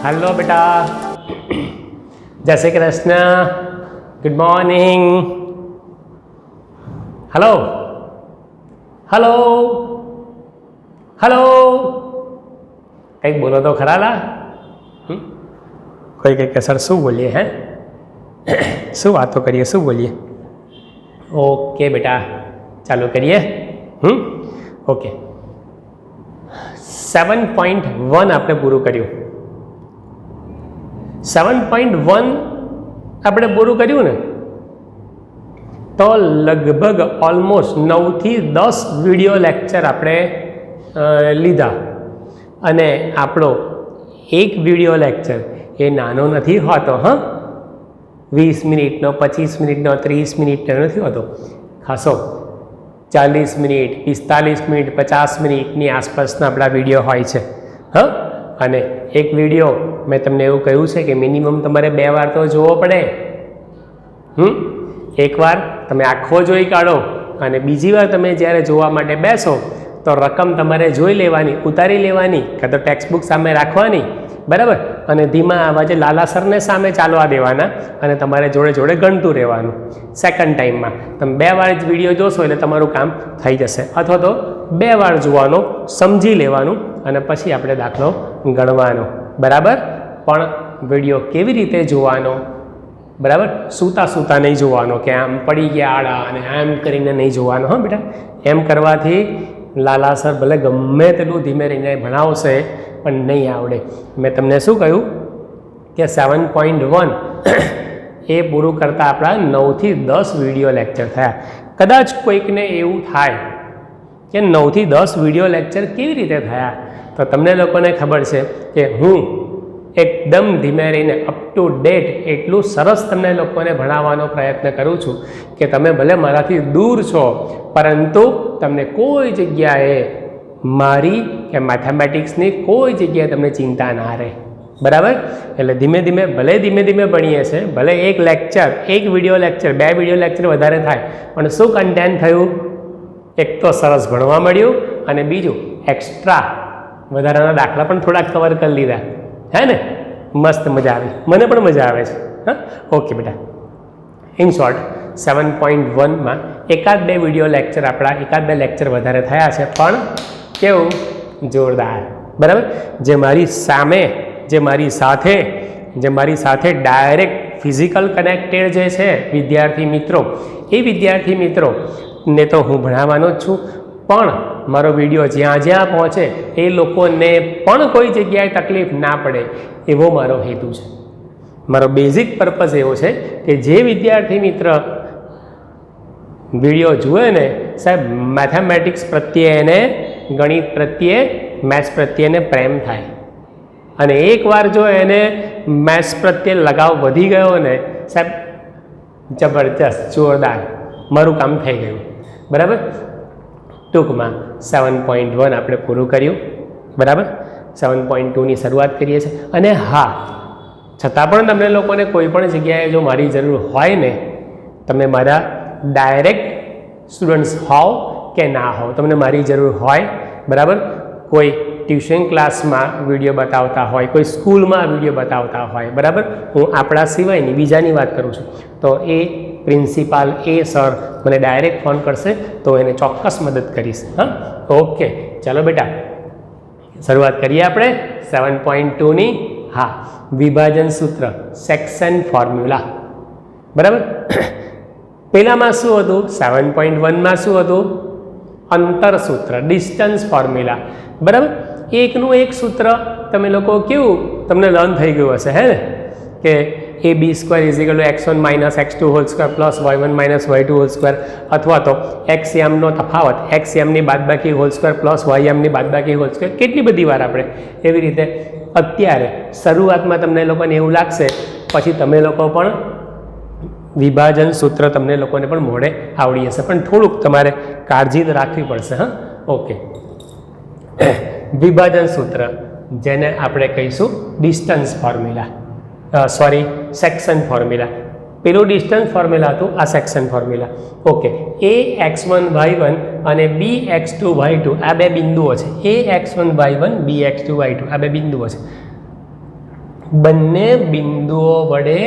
Hello बेटा, जय Shri Krishna, good morning. Hello hello hello, કંઈક બોલો તો ખરા લા. કોઈ કંઈક સર શું બોલીએ? હે શું વાતો કરીએ, શું બોલીએ? ઓકે બેટા, ચાલુ કરીએ. ઓકે, 7.1 આપણે પૂરું કર્યું. 7.1 આપણે પૂરું કર્યું ને, તો લગભગ ઓલમોસ્ટ 9 થી 10 વિડીયો લેક્ચર આપણે લીધા. અને આપણો એક વિડીયો લેક્ચર એ નાનો નથી હોતો. 20 મિનિટનો, 25 મિનિટનો, 30 મિનિટનો નથી હોતો. ખાસો 40 મિનિટ, 45 મિનિટ, 50 મિનિટની આસપાસના આપણા વિડીયો હોય છે. અને એક વિડીયો મેં તમને એવું કહ્યું છે કે મિનિમમ તમારે 2 વાર તો જોવો પડે. એકવાર તમે આખો જોઈ કાઢો અને બીજી વાર તમે જ્યારે જોવા માટે બેસો તો રકમ તમારે જોઈ લેવાની, ઉતારી લેવાની, કાં તો ટેક્સ્ટ બુક સામે રાખવાની, બરાબર, અને ધીમા અવાજે લાલા સરને સામે ચાલવા દેવાના અને તમારે જોડે જોડે ગણતું રહેવાનું. સેકન્ડ ટાઈમમાં તમે 2 વાર જ વિડીયો જોશો એટલે તમારું કામ થઈ જશે. અથવા તો 2 વાર જોવાનો, સમજી લેવાનું અને પછી આપણે દાખલો ગણવાનો, બરાબર. પણ વિડીયો કેવી રીતે જોવાનો, બરાબર, સૂતા સૂતા નહીં જોવાનો કે આમ પડી ગયા આડા અને આમ કરીને નહીં જોવાનો. બેટા, એમ કરવાથી લાલા સર ભલે ગમે તેટલું ધીમે રહીને ભણાવશે પણ નહીં આવડે. મેં તમને શું કહ્યું કે 7.1 એ પૂરું કરતાં આપણા 9 થી 10 વિડીયો લેક્ચર થયા. કદાચ કોઈકને એવું થાય કે 9 થી 10 વિડીયો લેક્ચર કેવી રીતે થયા, તો તમને લોકોને ખબર છે કે હું એકદમ ધીમે રહીને અપ ટુ ડેટ એટલું સરસ તમને લોકોને ભણાવવાનો પ્રયત્ન કરું છું કે તમે ભલે મારાથી દૂર છો પરંતુ તમને કોઈ જગ્યાએ મારી કે મેથેમેટિક્સની કોઈ જગ્યાએ તમને ચિંતા ના રહે, બરાબર. એટલે ધીમે ધીમે ભણીએ છીએ, ભલે એક લેક્ચર, એક વિડીયો લેક્ચર, 2 વિડીયો લેક્ચર વધારે થાય પણ શું કન્ટેન્ટ થયું? એક તો સરસ ભણવા મળ્યું અને બીજું એક્સ્ટ્રા વધારાના દાખલા પણ થોડાક કવર કરી લીધા. હે ને, મસ્ત મજા આવી, મને પણ મજા આવે છે. ઓકે બેટા, ઇન શોર્ટ 7.1માં એકાદ 2 વિડીયો લેક્ચર આપણા, એકાદ 2 લેક્ચર વધારે થયા છે પણ કેવું જોરદાર, બરાબર. જે મારી સામે, જે મારી સાથે ડાયરેક્ટ ફિઝિકલ કનેક્ટેડ જે છે વિદ્યાર્થી મિત્રો, એ વિદ્યાર્થી મિત્રોને તો હું ભણાવવાનો જ છું, પણ મારો વિડીયો જ્યાં જ્યાં પહોંચે એ લોકોને પણ કોઈ જગ્યાએ તકલીફ ના પડે એવો મારો હેતુ છે. મારો બેઝિક પર્પઝ એવો છે કે જે વિદ્યાર્થી મિત્ર વિડીયો જુએ ને, સાહેબ મેથેમેટિક્સ પ્રત્યે એને, ગણિત પ્રત્યે, મેથ્સ પ્રત્યે એને પ્રેમ થાય. અને એકવાર જો એને મેથ્સ પ્રત્યે લગાવ વધી ગયો ને સાહેબ, જબરજસ્ત, જોરદાર, મારું કામ થઈ ગયું, બરાબર. ટૂંકમાં 7.1 આપણે પૂરું કર્યું, બરાબર. 7.2ની શરૂઆત કરીએ છીએ. અને હા, છતાં પણ તમને લોકોને કોઈ પણ જગ્યાએ જો મારી જરૂર હોય ને, તમે મારા ડાયરેક્ટ સ્ટુડન્ટ્સ હોવ કે ના હોવ, તમને મારી જરૂર હોય, બરાબર. કોઈ ટ્યુશન ક્લાસમાં વિડીયો બતાવતા હોય, કોઈ સ્કૂલમાં વિડીયો બતાવતા હોય, બરાબર. હું આપણા સિવાયની બીજાની વાત કરું છું તો એ પ્રિન્સિપાલ, એ સર મને ડાયરેક્ટ ફોન કરશે તો એને ચોક્કસ મદદ કરીશ. ઓકે, ચાલો બેટા શરૂઆત કરીએ આપણે 7.2ની. હા, વિભાજન સૂત્ર, સેક્શન ફોર્મ્યુલા, બરાબર. પહેલામાં શું હતું? 7.1માં શું હતું? અંતર સૂત્ર, ડિસ્ટન્સ ફોર્મ્યુલા, બરાબર. એકનું એક સૂત્ર તમે લોકો કેવું તમને લર્ન થઈ ગયું હશે, હે ને, કે AB² = x1 - x2² + y1 - y2², અથવા તો xmનો તફાવત xmની બાદબાકી હોલ² + ym ની બાદબાકી હોલ². કેટલી બધી વાર આપણે એવી રીતે. અત્યારે શરૂઆતમાં તમને લોકોને એવું લાગશે, પછી તમે લોકો પણ વિભાજન સૂત્ર તમને લોકોને પણ મોઢે આવડી જશે, પણ થોડુંક તમારે કાળજી રાખવી પડશે. ઓકે, વિભાજન સૂત્ર, જેને આપણે કહીશું ડિસ્ટન્સ ફોર્મ્યુલા, સેક્શન ફોર્મ્યુલા. પેલું ડિસ્ટન્સ ફોર્મ્યુલા હતું, આ section formula. Okay, ax1 y1 અને bx2 y2 આ 2 બિંદુઓ છે. ax1 y1 bx2 y2 આ 2 બિંદુઓ છે. બંને બિંદુઓ વડે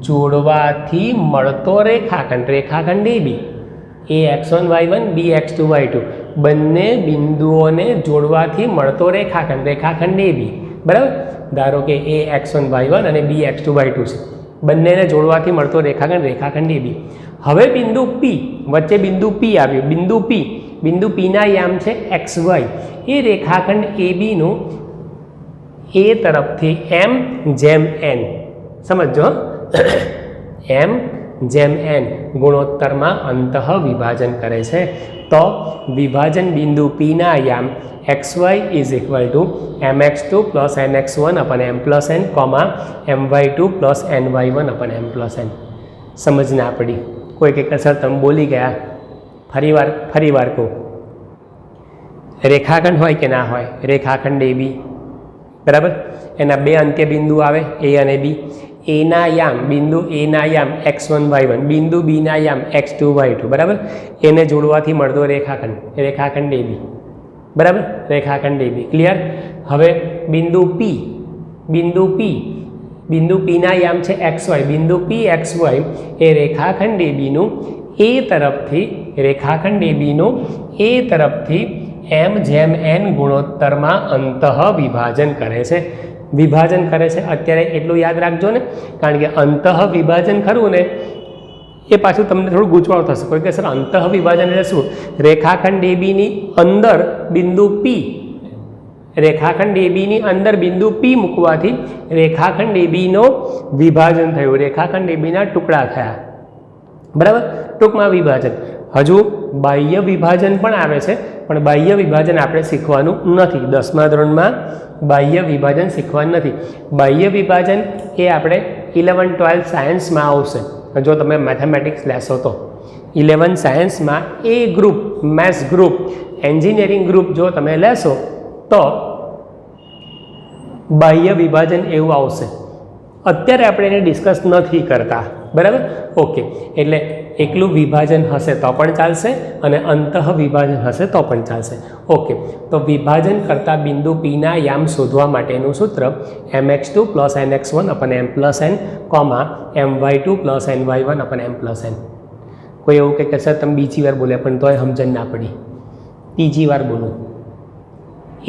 જોડવાથી મળતો રેખાખંડ AB AX1Y1 BX2Y2 બંને બિંદુઓને જોડવાથી મળતો રેખાખંડ AB બરાબર. ધારો કે AX1Y1 અને BX2Y2 છે, બંનેને જોડવાથી મળતો રેખાખંડ AB. હવે બિંદુ P વચ્ચે બિંદુ P આવ્યું. બિંદુ P ના યામ છે XY. એ રેખાખંડ ABનું A તરફથી M/N સમજો M/N ગુણોત્તરમાં અંતઃ વિભાજન કરે છે. તો વિભાજન બિંદુ P ના યામ XY = mx2 + nx1 / m + n, my2 + ny1 / m + n. સમજ ના પડી? કોઈ કે સર તમે બોલી ગયા, ફરીવાર કહું. રેખાખંડ હોય કે ના હોય? રેખાખંડ AB બરાબર. એના બે અંત્ય બિંદુ આવે A અને B. બિંદુ A ના યામ X1Y1, બિંદુ B ના યામ X2Y2 બરાબર. એને જોડવાથી મળતો રેખાખંડ AB બરાબર. રેખાખંડ AB ક્લિયર. હવે બિંદુ P ના યામ છે XY. બિંદુ P XY એ રેખાખંડ ABનું A તરફથી M/N ગુણોત્તરમાં અંતઃ વિભાજન કરે છે. અત્યારે એટલું યાદ રાખજો ને, કારણ કે અંતઃ વિભાજન ખરું ને એ પાછું તમને થોડું ગૂંચવાણ થશે. કોઈ કે સર અંતઃ વિભાજન એટલે શું? રેખાખંડ ABની અંદર બિંદુ P મૂકવાથી રેખાખંડ ABનો વિભાજન થયું, રેખાખંડ ABના ટુકડા થયા બરાબર. ટૂંકમાં વિભાજન. હજુ બાહ્ય વિભાજન પણ આવે છે, પણ બાહ્ય વિભાજન આપણે શીખવાનું નથી. 10મા ધોરણમાં બાહ્ય વિભાજન શીખવાનું નથી. બાહ્ય વિભાજન એ આપણે 11-12 સાયન્સમાં આવશે. જો તમે મેથેમેટિક્સ લેશો તો 11 સાયન્સમાં A group, maths group, engineering group જો તમે લેશો તો બાહ્ય વિભાજન એવું આવશે. અત્યારે આપણે એને ડિસ્કસ નથી કરતા બરાબર. ઓકે, એટલે એકલું વિભાજન હશે તો પણ ચાલશે અને અંતઃ વિભાજન હશે તો પણ ચાલશે. ઓકે, તો વિભાજન કરતા બિંદુ P ના યામ શોધવા માટેનું સૂત્ર mx2 + nx1 / m + n, my2 + ny1 / m + n. કોઈ એવું કે સર તમે બીજી વાર બોલ્યા પણ તોય સમજણ ના પડી. ત્રીજી વાર બોલું.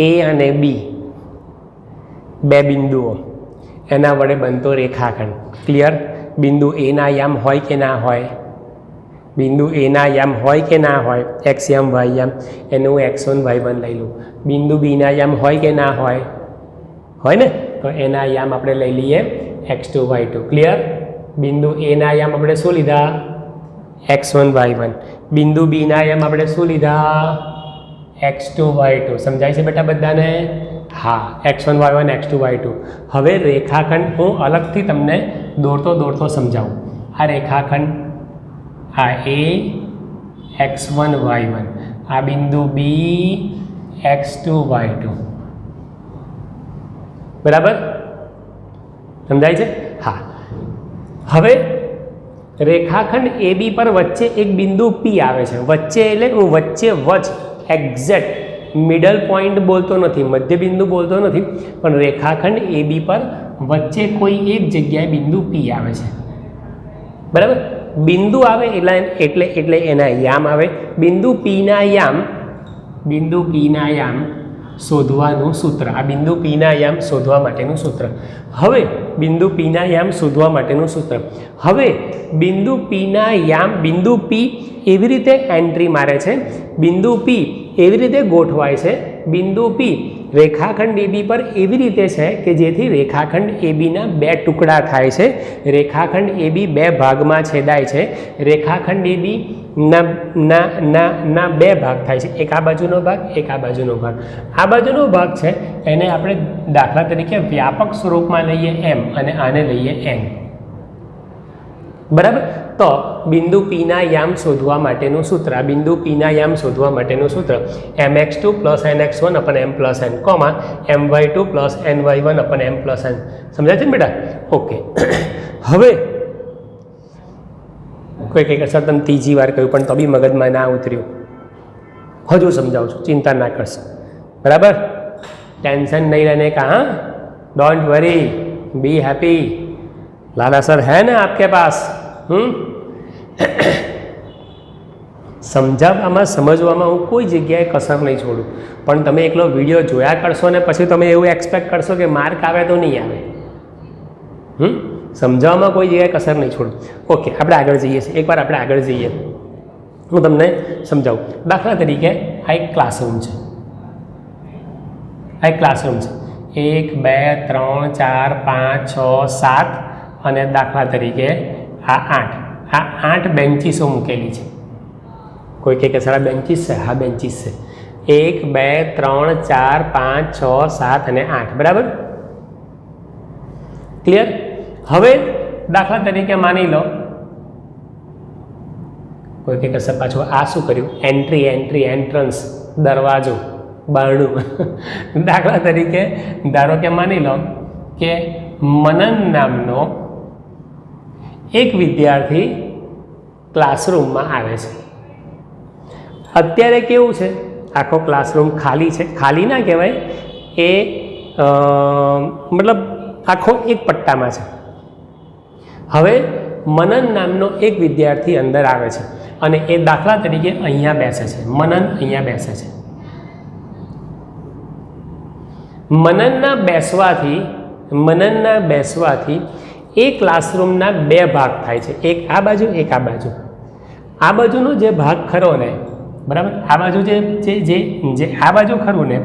A અને B બે બિંદુઓ, એના વડે બનતો રેખાખંડ. ક્લિયર. બિંદુ A ના યામ હોય કે ના હોય? બિંદુ A ના યામ હોય કે ના હોય? x યામ y યામ, એને હું x1 y1 લઈ લઉં. બિંદુ B ના યામ હોય કે ના હોય? હોય ને. તો એના યામ આપણે લઈ લઈએ x2 y2. ક્લિયર. બિંદુ A ના યામ આપણે શું લીધા? x1 y1. બિંદુ B ના યામ આપણે શું લીધા? x2 y2. સમજાય છે બેટા બધાને? હા, x1 y1 x2 y2. હવે રેખાખંડ હું અલગથી તમને દોરતો સમજાવું. આ રેખાખંડ, આ A x1 y1, આ બિંદુ B x2 y2 બરાબર. સમજાય છે? હા. હવે રેખાખંડ AB પર વચ્ચે એક બિંદુ P આવે છે. વચ્ચે એટલે હું વચ્ચે એક્ઝેક્ટ મિડલ પોઈન્ટ બોલતો નથી, મધ્ય બિંદુ બોલતો નથી, પણ રેખાખંડ AB પર વચ્ચે કોઈ એક જગ્યાએ બિંદુ P આવે છે બરાબર. બિંદુ આવે એટલે એના યામ આવે. બિંદુ P ના યામ શોધવાનું સૂત્ર. આ બિંદુ P ના યામ શોધવા માટેનું સૂત્ર. હવે બિંદુ P ના યામ શોધવા માટેનું સૂત્ર. હવે બિંદુ P ના યામ, બિંદુ P એવી રીતે એન્ટ્રી મારે છે, બિંદુ P એવી રીતે ગોઠવાય છે, બિંદુ P રેખાખંડ AB પર એવી રીતે છે કે જેથી રેખાખંડ ABના બે ટુકડા થાય છે. રેખાખંડ AB બે ભાગમાં છેદાય છે. રેખાખંડ AB ના બે ભાગ થાય છે. એક આ બાજુનો ભાગ, એક આ બાજુનો ભાગ. આ બાજુનો ભાગ છે એને આપણે દાખલા તરીકે વ્યાપક સ્વરૂપમાં લઈએ m અને આને લઈએ n બરાબર. તો બિંદુ P ના યામ શોધવા માટેનું સૂત્ર, આ બિંદુ P ના યામ શોધવા માટેનું સૂત્ર mx2 + nx1 / m + n, my2 + ny1 / m + n. સમજાય છે ને બેટા? ઓકે. હવે કોઈ કંઈક સર તમે ત્રીજી વાર કહ્યું પણ તો બી મગજમાં ના ઉતર્યું. હજુ સમજાવું છું, ચિંતા ના કરશો બરાબર. ટેન્શન નહીં લેને કા. હા, don't worry. Be happy. Lala sir है ना आपके पास? समझवामां हूँ कोई जग्याए कसर नहीं छोड़ूं, पण तमे एकलो विडियो जोया करशो ने पछी तमे एवुं एक्सपेक्ट करशो कि मार्क आवे तो नहीं आवे। समझाववामां कोई जग्याए कसर नहीं छोड़ूं। ओके, आपणे आगळ जईए छीए। एक बार आपणे आगळ जईए, हूँ तमने समझाऊँ। दाखला तरीके आ एक क्लासरूम है, आ एक क्लासरूम है। 1 2 3 4 5 6 7 અને દાખલા તરીકે આ 8 બેન્ચીસો મૂકેલી છે। કોઈ કે સારા બેન્ચીસ છે? હા, બેન્ચીસ છે। 1 2 3 4 5 6 7 અને 8, બરાબર? ક્લિયર? હવે દાખલા તરીકે માની લો કોઈ કે કશે પાછું આ શું કર્યું? એન્ટ્રી એન્ટ્રન્સ, દરવાજો, બારણું। દાખલા તરીકે ધારો કે માની લો કે મનન નામનો એક વિદ્યાર્થી ક્લાસરૂમમાં આવે છે। અત્યારે કેવું છે? આખો ક્લાસરૂમ ખાલી છે। ખાલી ના કહેવાય, એ મતલબ આખો એક પટ્ટામાં છે। હવે મનન નામનો એક વિદ્યાર્થી અંદર આવે છે અને એ દાખલા તરીકે અહીંયા બેસે છે। મનન અહીંયા બેસે છે। મનનના બેસવાથી એ ક્લાસરૂમના બે ભાગ થાય છે, એક આ બાજુ, એક આ બાજુ। આ બાજુનો જે ભાગ ખરો ને, બરાબર, આ બાજુ જે આ બાજુ ખરું ને,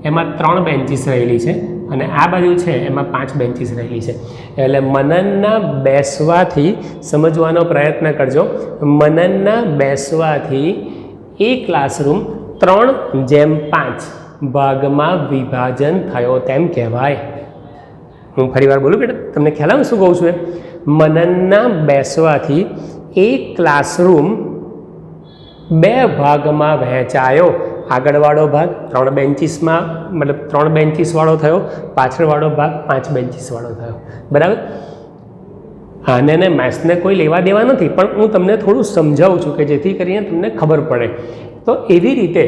એમાં 3 બેન્ચીસ રહેલી છે અને આ બાજુ છે એમાં 5 બેન્ચીસ રહેલી છે। એટલે મનનના બેસવાથી, સમજવાનો પ્રયત્ન કરજો, મનનના બેસવાથી એ ક્લાસરૂમ 3:5 ભાગમાં વિભાજન થયો તેમ કહેવાય। હું ફરીવાર બોલું બેટા, તમને ખ્યાલ આવે શું કહું છું? મનનના બેસવાથી એ ક્લાસરૂમ 2 ભાગમાં વહેંચાયો। આગળવાળો ભાગ 3 બેન્ચીસમાં, મતલબ 3 બેન્ચીસવાળો થયો, પાછળવાળો ભાગ 5 બેન્ચીસવાળો થયો, બરાબર? આને ને મેથ્સને કોઈ લેવા દેવા નથી, પણ હું તમને થોડું સમજાવું છું કે જેથી કરીને તમને ખબર પડે। તો એવી રીતે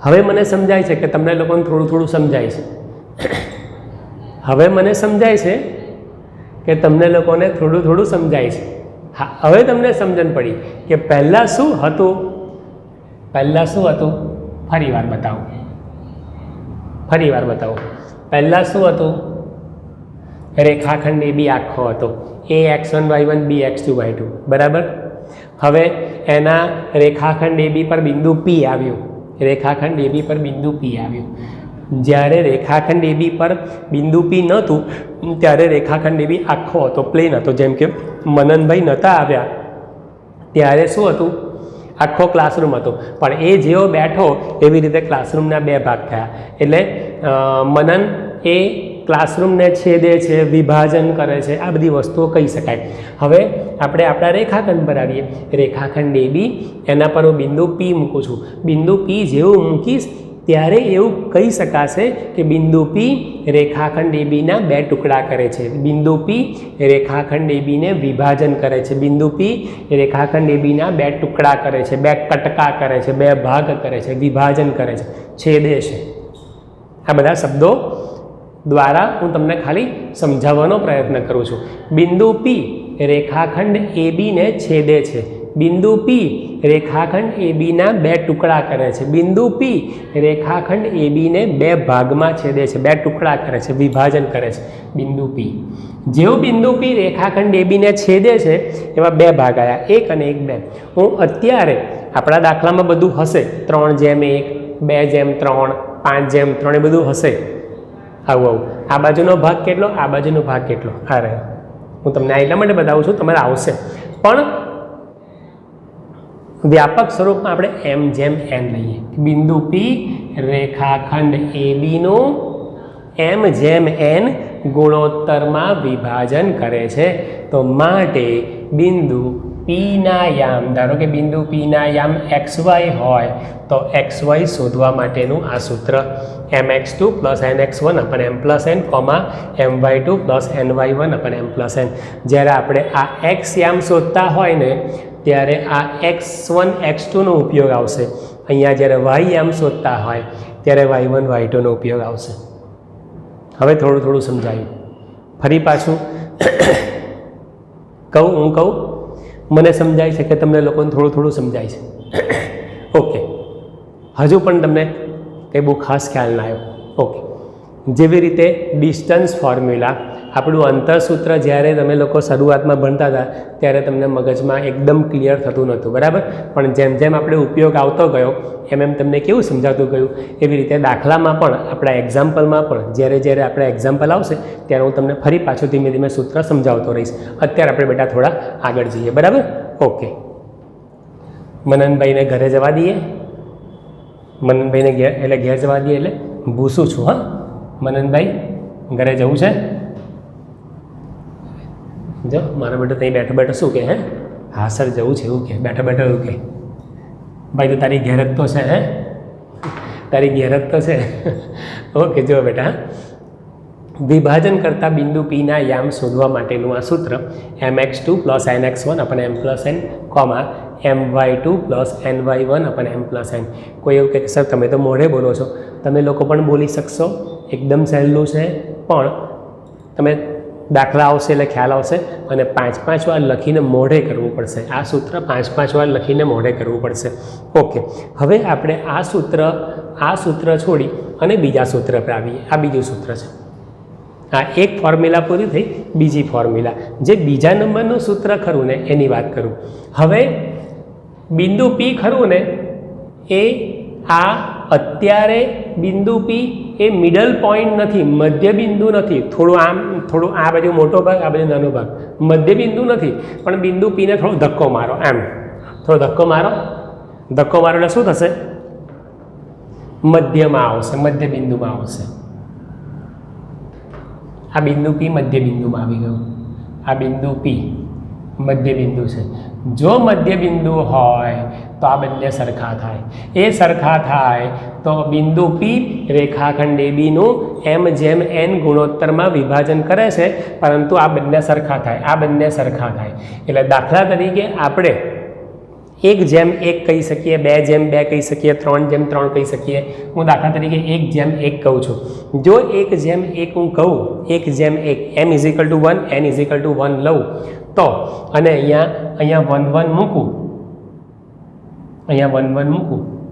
હવે મને સમજાય છે કે તમને લોકોને થોડું સમજાય છે। હવે મને સમજાય છે કે તમને લોકોને થોડું સમજાય છે। હા, હવે તમને સમજણ પડી કે પહેલાં શું હતું? પહેલાં ફરી વાર બતાવું। પહેલાં શું હતું? રેખાખંડ AB આખો હતો, AX1 Y1 BX2 Y2, બરાબર? હવે એના રેખાખંડ AB પર બિંદુ P આવ્યું। રેખાખંડ AB પર બિંદુ P આવ્યું। જ્યારે રેખાખંડ AB પર બિંદુ P નહોતું ત્યારે રેખાખંડ AB આખો હતો, પ્લેન હતો। જેમ કે મનનભાઈ નહોતા આવ્યા ત્યારે શું હતું? આખો ક્લાસરૂમ હતો, પણ એ જેવો બેઠો એવી રીતે ક્લાસરૂમના 2 ભાગ થયા। એટલે મનન એ ક્લાસરૂમને છેદે છે, વિભાજન કરે છે, આ બધી વસ્તુઓ કહી શકાય। હવે આપણે આપણા રેખાખંડ પર આવીએ। રેખાખંડ AB, એના પર હું બિંદુ P મૂકું છું। બિંદુ P જેવું મૂકીશ ત્યારે એવું કહી શકાશે કે બિંદુ P રેખાખંડ ABના 2 ટુકડા કરે છે। બિંદુ P રેખાખંડ ABને વિભાજન કરે છે। બિંદુ P રેખાખંડ ABના 2 ટુકડા કરે છે, 2 કટકા કરે છે, 2 ભાગ કરે છે, વિભાજન કરે છે, છેદે છે। આ બધા શબ્દો દ્વારા હું તમને ખાલી સમજાવવાનો પ્રયત્ન કરું છું। બિંદુ P રેખાખંડ ABને છેદે છે। બિંદુ P રેખાખંડ ABના 2 ટુકડા કરે છે। બિંદુ P રેખાખંડ ABને 2 ભાગમાં છેદે છે, 2 ટુકડા કરે છે, વિભાજન કરે છે। બિંદુ P, જેવું બિંદુ P રેખાખંડ ABને છેદે છે એવા 2 ભાગ આવ્યા, 1 અને 1 2। હું અત્યારે આપણા દાખલામાં બધું હશે, 3:1, 2:3, 5:3 એ બધું હશે। આવું આ બાજુનો ભાગ કેટલો, આ બાજુનો ભાગ કેટલો, આ રહ્યો। હું તમને એટલા માટે બતાવું છું, તમારે આવશે, પણ વ્યાપક સ્વરૂપમાં આપણે M/N લઈએ। બિંદુ P રેખાખંડ ABનું M/N ગુણોત્તરમાં વિભાજન કરે છે। તો માટે બિંદુ Pના યામ, ધારો કે બિંદુ Pના યામ XY હોય તો XY શોધવા માટેનું આ સૂત્ર mx2 + nx1 / m + n, my2 + ny1 / m + n। જ્યારે આપણે આ x યામ શોધતા હોય ને ત્યારે આ x1 x2નો ઉપયોગ આવશે। અહીંયા જ્યારે y યામ શોધતા હોય ત્યારે y1 y2નો ઉપયોગ આવશે। હવે થોડું સમજાયું, ફરી પાછું હું કહું, મને સમજાય છે કે તમને લોકોને થોડું થોડું સમજાય છે. ઓકે, હજુ પણ તમને કંઈ બહુ ખાસ ખ્યાલ ના આવ્યો. ઓકે, જેવી રીતે ડિસ્ટન્સ ફોર્મ્યુલા, આપણું અંતરસૂત્ર જ્યારે તમે લોકો શરૂઆતમાં ભણતા હતા ત્યારે તમને મગજમાં એકદમ ક્લિયર થતું નહોતું, બરાબર. પણ જેમ જેમ આપણે ઉપયોગ આવતો ગયો એમ એમ તમને કેવું સમજાતું ગયું. એવી રીતે દાખલામાં પણ, આપણા એક્ઝામ્પલમાં પણ જ્યારે જ્યારે આપણે એક્ઝામ્પલ આવશે ત્યારે હું તમને ફરી પાછું ધીમે ધીમે સૂત્ર સમજાવતો રહીશ. અત્યારે આપણે બેટા થોડા આગળ જઈએ, બરાબર. ઓકે, મનનભાઈને ઘરે જવા દઈએ. મનનભાઈને ઘેર જવા દઈએ એટલે ભૂસું છું. હા, મનનભાઈ ઘરે જવું છે? જો મારો બેટો ત્યાં બેઠો બેઠો શું કહે? હે, હા સર જવું છે એવું કે, બેઠો બેઠો એવું કે. ભાઈ તો તારી ઘેર જ તો છે. હે, તારી ઘેર જ તો છે. ઓકે, જો બેટા, વિભાજન કરતા બિંદુ પીના યામ શોધવા માટેનું આ સૂત્ર mx2 + nx1 / m + n, my2 + ny1 / m + n. કોઈ એવું કહે કે સર તમે તો મોઢે બોલો છો, તમે લોકો પણ બોલી શકશો, એકદમ સહેલું છે. પણ તમે દાખલા આવશે એટલે ખ્યાલ આવશે અને 5-5 વાર લખીને મોઢે કરવું પડશે. આ સૂત્ર 5-5 વાર લખીને મોઢે કરવું પડશે. ઓકે, હવે આપણે આ સૂત્ર છોડી અને બીજા સૂત્ર પર આવીએ. આ બીજું સૂત્ર છે. આ એક ફોર્મ્યુલા પૂરી થઈ, બીજી ફોર્મ્યુલા, જે બીજા નંબરનું સૂત્ર ખરું ને એની વાત કરું. હવે બિંદુ પી ખરું ને એ આ અત્યારે બિંદુ પી એ મિડલ પોઈન્ટ નથી, મધ્ય બિંદુ નથી. થોડું આ બાજુ મોટો ભાગ, આ બાજુ નાનો ભાગ, મધ્ય બિંદુ નથી. પણ બિંદુ પીને થોડો ધક્કો મારો, એમ થોડો ધક્કો મારો એટલે શું થશે? મધ્યમાં આવશે, મધ્ય બિંદુમાં આવશે. આ બિંદુ પી મધ્ય બિંદુમાં આવી ગયું. આ બિંદુ પી મધ્ય બિંદુ છે. જો મધ્ય બિંદુ હોય તો આ બંને સરખા થાય. એ સરખા થાય તો બિંદુ પી રેખાખંડ એબીનું m જેમ n ગુણોત્તરમાં વિભાજન કરે છે, પરંતુ આ બંને સરખા થાય. આ બંને સરખા થાય એટલે દાખલા તરીકે આપણે 1:1 કહી શકીએ, 2:2 કહી શકીએ, 3:3 કહી શકીએ. હું દાખલા તરીકે 1:1 કહું છું. જો 1:1 હું કહું, 1:1 m = 1 n = 1 લઉં તો, અને અહીંયા 1 મૂકું,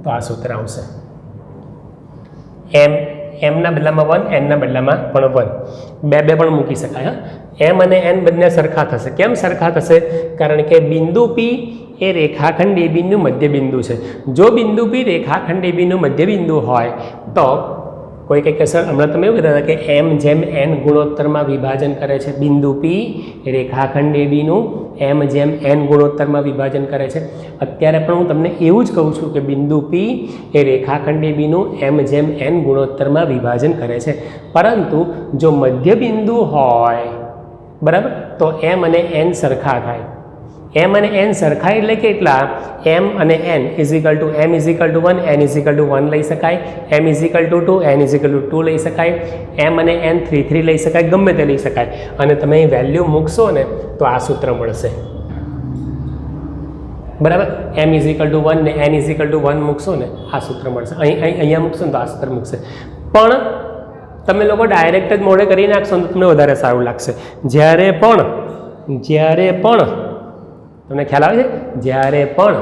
તો આ સૂત્ર આવશે. m ના બદલામાં 1, n ના બદલામાં પણ 1, બે પણ મૂકી શકાય. m અને n બંને સરખા થશે. કેમ સરખા થશે? કારણ કે બિંદુ પી એ રેખાખંડ એબીનું મધ્ય બિંદુ છે. જો બિંદુ પી રેખાખંડ એબીનું મધ્ય બિંદુ હોય તો કોઈ કંઈક સર હમણાં તમે એવું કહેતા હતા કે m જેમ n ગુણોત્તરમાં વિભાજન કરે છે. બિંદુ પી રેખાખંડ એબીનું m જેમ n ગુણોત્તરમાં વિભાજન કરે છે. અત્યારે પણ હું તમને એવું જ કહું છું કે બિંદુ પી એ રેખાખંડ એબીનું m જેમ n ગુણોત્તરમાં વિભાજન કરે છે. પરંતુ જો મધ્ય બિંદુ હોય, બરાબર, તો m અને n સરખા થાય. m અને n સરખા એટલે કેટલા? m અને n m = 1, n = 1 લઈ શકાય, m = 2, n = 2 લઈ શકાય, m અને n 3 લઈ શકાય, ગમે તે લઈ શકાય. અને તમે અહીં વેલ્યુ મૂકશો ને તો આ સૂત્ર મળશે, બરાબર. m = 1 ને n = 1 મૂકશો ને આ સૂત્ર મળશે. અહીંયા મૂકશો ને તો આ સૂત્ર મૂકશે. પણ તમે લોકો ડાયરેક્ટ જ મોડે કરી નાખશો તો તમને વધારે સારું લાગશે. જ્યારે પણ તમને ખ્યાલ આવે છે, જ્યારે પણ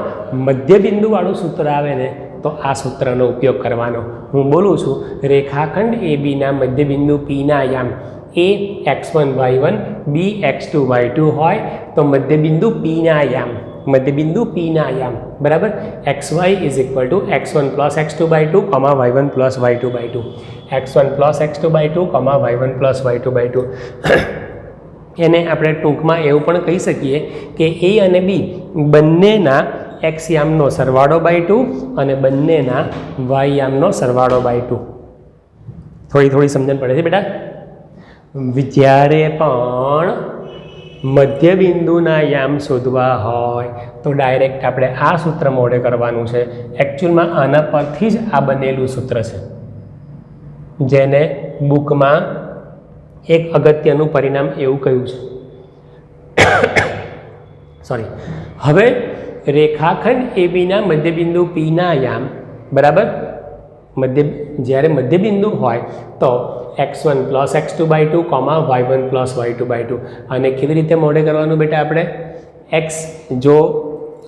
મધ્ય બિંદુવાળું સૂત્ર આવે ને તો આ સૂત્રનો ઉપયોગ કરવાનો. હું બોલું છું, રેખાખંડ એબીના મધ્ય બિંદુ પીના યામ એ x1 y1 b x2 y2 હોય તો મધ્ય બિંદુ પીના યામ, બરાબર, xy = x1 + x2/2, y1 + y2/2, x1 + x2/2, y1 + y2/2. એને આપણે ટૂંકમાં એવું પણ કહી શકીએ કે a અને b બંનેના x યામનો સરવાળો / 2 અને બંનેના y યામનો સરવાળો / 2. થોડી સમજણ પડે છે બેટા? જ્યારે પણ મધ્ય બિંદુના યામ શોધવા હોય તો ડાયરેક્ટ આપણે આ સૂત્ર મોડે કરવાનું છે. એકચ્યુઅલમાં આના પરથી જ આ બનેલું સૂત્ર છે, જેને બુકમાં એક અગત્યનું પરિણામ એવું કહ્યું છે. સોરી. હવે રેખાખંડ એબીના મધ્યબિંદુ પીના યામ, બરાબર, જ્યારે મધ્યબિંદુ હોય તો x1 + x2/2, y1 + y2/2. અને કેવી રીતે મોડે કરવાનું બેટા આપણે? x જો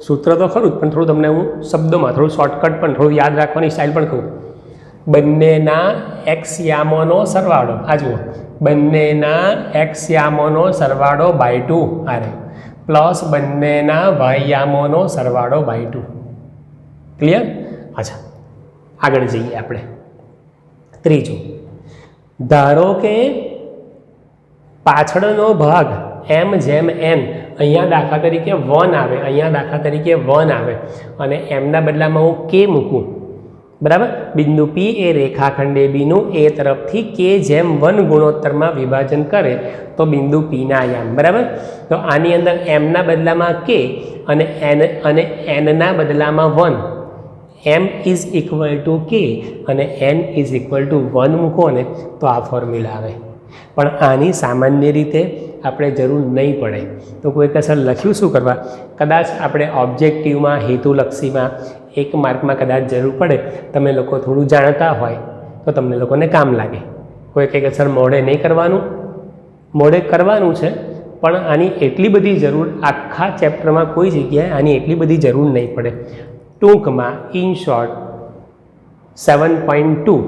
સૂત્ર તો ખરું જ, પણ થોડું તમને હું શબ્દોમાં થોડું શોર્ટકટ પણ થોડું યાદ રાખવાની સ્ટાઇલ પણ કહું. બંનેના x યામોનો સરવાળો, આ જુઓ, બંનેના x યામોનો સરવાળો /2 આરે પ્લસ બંનેના y યામોનો સરવાળો /2. ક્લિયર? અચ્છા, આગળ જઈએ આપણે. ત્રીજું, ધારો કે પાછળનો ભાગ m જેમ n, અહીંયા દાખલા તરીકે 1 આવે, અહીંયા દાખલા તરીકે 1 આવે અને એમના બદલામાં હું k મૂકું, બરાબર? બિંદુ P એ રેખાખંડ ABનું a તરફથી k જેમ 1 ગુણોત્તરમાં વિભાજન કરે તો બિંદુ P ના યામ, બરાબર? તો આની અંદર m ના બદલામાં k અને n ના બદલામાં 1, m = k અને n = 1 મૂકો ને તો આ ફોર્મ્યુલા આવે. પણ આની સામાન્ય રીતે આપણે જરૂર નહીં પડે. તો કોઈ કસર લખ્યું શું કરવા? કદાચ આપણે ઓબ્જેક્ટિવમાં, હેતુલક્ષીમાં 1 માર્કમાં કદાચ જરૂર પડે, તમે લોકો થોડું જાણતા હોય તો તમને લોકોને કામ લાગે. કોઈ કંઈક અસર મોડે નહીં કરવાનું, મોડે કરવાનું છે, પણ આની એટલી બધી જરૂર આખા ચેપ્ટરમાં કોઈ જગ્યાએ આની એટલી બધી જરૂર નહીં પડે. ટૂંકમાં ઇન શોર્ટ 7.2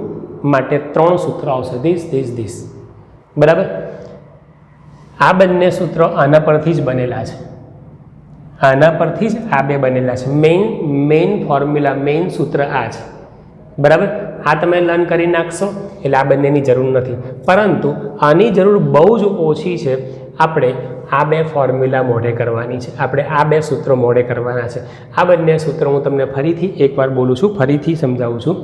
માટે 3 સૂત્રો આવશે, ધીસ, બરાબર? આ બંને સૂત્રો આના પરથી જ બનેલા છે, આના પરથી જ આ બે બનેલા છે. મેઇન ફોર્મ્યુલા, મેઇન સૂત્ર આ છે, બરાબર? આ તમે લર્ન કરી નાખશો એટલે આ બંનેની જરૂર નથી, પરંતુ આની જરૂર બહુ જ ઓછી છે. આપણે આ બે ફોર્મ્યુલા મોઢે કરવાની છે, આપણે આ બે સૂત્રો મોઢે કરવાના છે. આ બંને સૂત્રો હું તમને ફરીથી એકવાર બોલું છું, ફરીથી સમજાવું છું.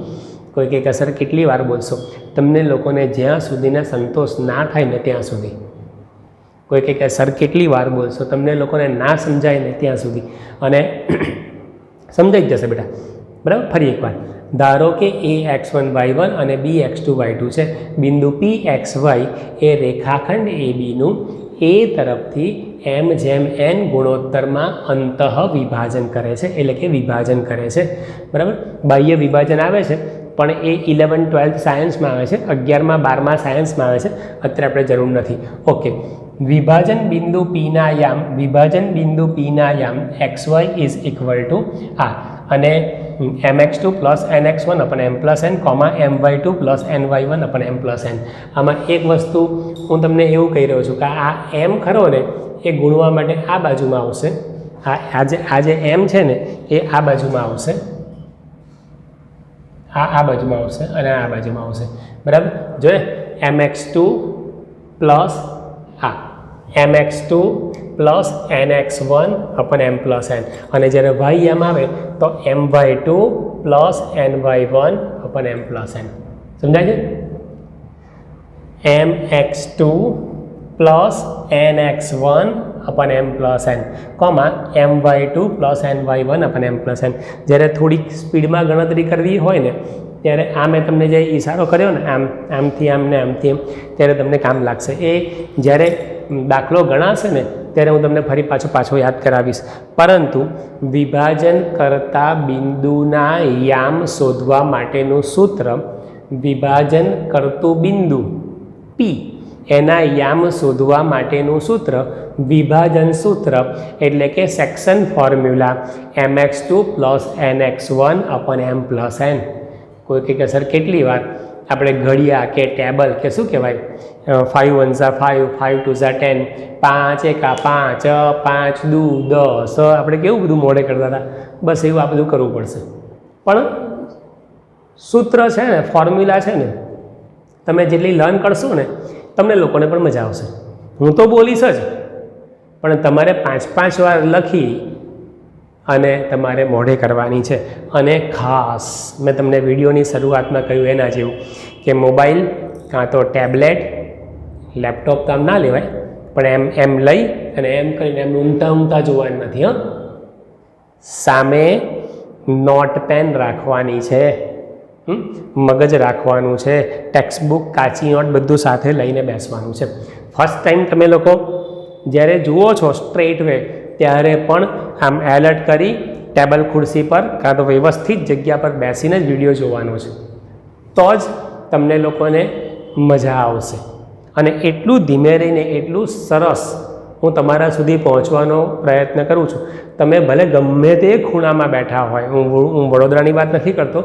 કોઈ કંઈક અસર કેટલી વાર બોલશો? તમને લોકોને જ્યાં સુધીના સંતોષ ના થાય ને ત્યાં સુધી. કોઈ કંઈક સર કેટલી વાર બોલશો, તમને લોકોને ના સમજાય ને ત્યાં સુધી. અને સમજાઈ જ જશે બેટા, બરાબર? ફરી એકવાર, ધારો કે a x1 y1 અને b x2 y2 છે. બિંદુ p xy એ રેખાખંડ ABનું a તરફથી m જેમ n ગુણોત્તરમાં અંતઃ વિભાજન કરે છે, એટલે કે વિભાજન કરે છે, બરાબર? બાહ્ય વિભાજન આવે છે, પણ એ 11th 12th સાયન્સમાં આવે છે, 11માં 12માં સાયન્સમાં આવે છે, અત્યારે આપણે જરૂર નથી. ઓકે, વિભાજન બિંદુ Pના યામ, વિભાજન બિંદુ Pના યામ xy = આ અને mx2 + nx1 / m + n, my2 + ny1 / m + n. આમાં એક વસ્તુ હું તમને એવું કહી રહ્યો છું કે આ m ખરો ને એ ગુણવા માટે આ બાજુમાં આવશે, આ જે m છે ને એ આ બાજુમાં આવશે, આ બાજુમાં આવશે અને આ બાજુમાં આવશે, બરાબર? જોઈએ, mx2 + mx2 + nx1 / m + n. અને જ્યારે y યામ આવે તો my2 + ny1 / m + n. સમજાય છે? mx2 + nx1 / m + n, my2 + ny1 / m + n. જ્યારે થોડીક સ્પીડમાં ગણતરી કરવી હોય ને ત્યારે આ મેં તમને જે ઈશારો કર્યો ને આમથી આમ ને આમથી એમ, ત્યારે તમને કામ લાગશે. એ જ્યારે દાખલો ગણાશે ને ત્યારે હું તમને ફરી પાછો યાદ કરાવીશ. પરંતુ વિભાજન કરતા બિંદુના યામ શોધવા માટેનું સૂત્ર, વિભાજન કરતું બિંદુ P એના યામ શોધવા માટેનું સૂત્ર વિભાજન સૂત્ર, એટલે કે section formula mx2 + nx1 / m + n. કોઈ કંઈક અસર કેટલી વાર આપણે ઘડિયા કે ટેબલ કે શું કહેવાય, 5 1 5, 5 2 10, 5 1 5, 5 2 10, આપણે કેવું બધું મોડે કરતા હતા, બસ એવું આ બધું કરવું પડશે. પણ સૂત્ર છે ને, ફોર્મ્યુલા છે ને, તમે જેટલી લર્ન કરશો ને તમને લોકોને પણ મજા આવશે. હું તો બોલીશ જ, પણ તમારે 5-5 વાર લખી અને તમારે મોઢે કરવાની છે. અને ખાસ મેં તમને વિડીયોની શરૂઆતમાં કહ્યું એના જેવું કે મોબાઈલ કાં તો ટેબ્લેટ, લેપટોપ તો આમ ના લેવાય, પણ એમ લઈ અને એમ કરીને એમ ઊંઘતા જોવાનું નથી. સામે નોટ પેન રાખવાની છે, મગજ રાખવાનું છે, ટેક્સ્ટબુક, કાચી નોટ બધું સાથે લઈને બેસવાનું છે. ફર્સ્ટ ટાઈમ તમે લોકો જ્યારે જુઓ છો સ્ટ્રેટ વે ત્યારે પણ આમ એલર્ટ કરી ટેબલ ખુરશી પર કાં તો વ્યવસ્થિત જગ્યા પર બેસીને જ વિડીયો જોવાનો છે. તો જ તમને લોકોને મજા આવશે. અને એટલું ધીમે રહીને એટલું સરસ હું તમારા સુધી પહોંચવાનો પ્રયત્ન કરું છું. તમે ભલે ગમે તે ખૂણામાં બેઠા હોય, હું વડોદરાની વાત નથી કરતો,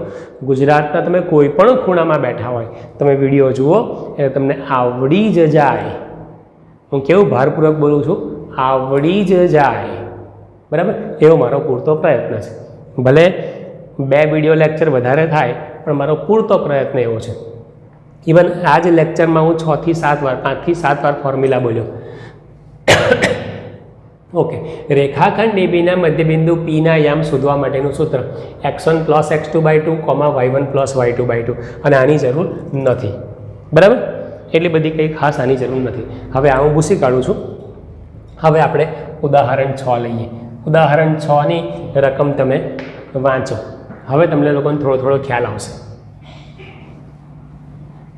ગુજરાતના તમે કોઈ પણ ખૂણામાં બેઠા હોય, તમે વિડીયો જુઓ એટલે તમને આવડી જ જાય. હું કેવું ભારપૂર્વક બોલું છું, આવડી જ જાય. બરાબર, એવો મારો પૂરતો પ્રયત્ન છે. ભલે 2 વિડીયો લેક્ચર વધારે થાય, પણ મારો પૂરતો પ્રયત્ન એવો છે. ઇવન આ જ લેક્ચરમાં હું 6 થી 7 વાર 5 થી 7 વાર ફોર્મ્યુલા બોલ્યો. ઓકે, રેખાખંડ એબીના મધ્યબિંદુ પીના યામ શોધવા માટેનું સૂત્ર x1 + x2/2, y1 + y2/2. અને આની જરૂર નથી. બરાબર, એટલી બધી કંઈ ખાસ આની જરૂર નથી. હવે આ હું ભૂસી કાઢું છું. હવે આપણે ઉદાહરણ 6 લઈએ. ઉદાહરણ 6ની રકમ તમે વાંચો. હવે તમને લોકોને થોડો ખ્યાલ આવશે.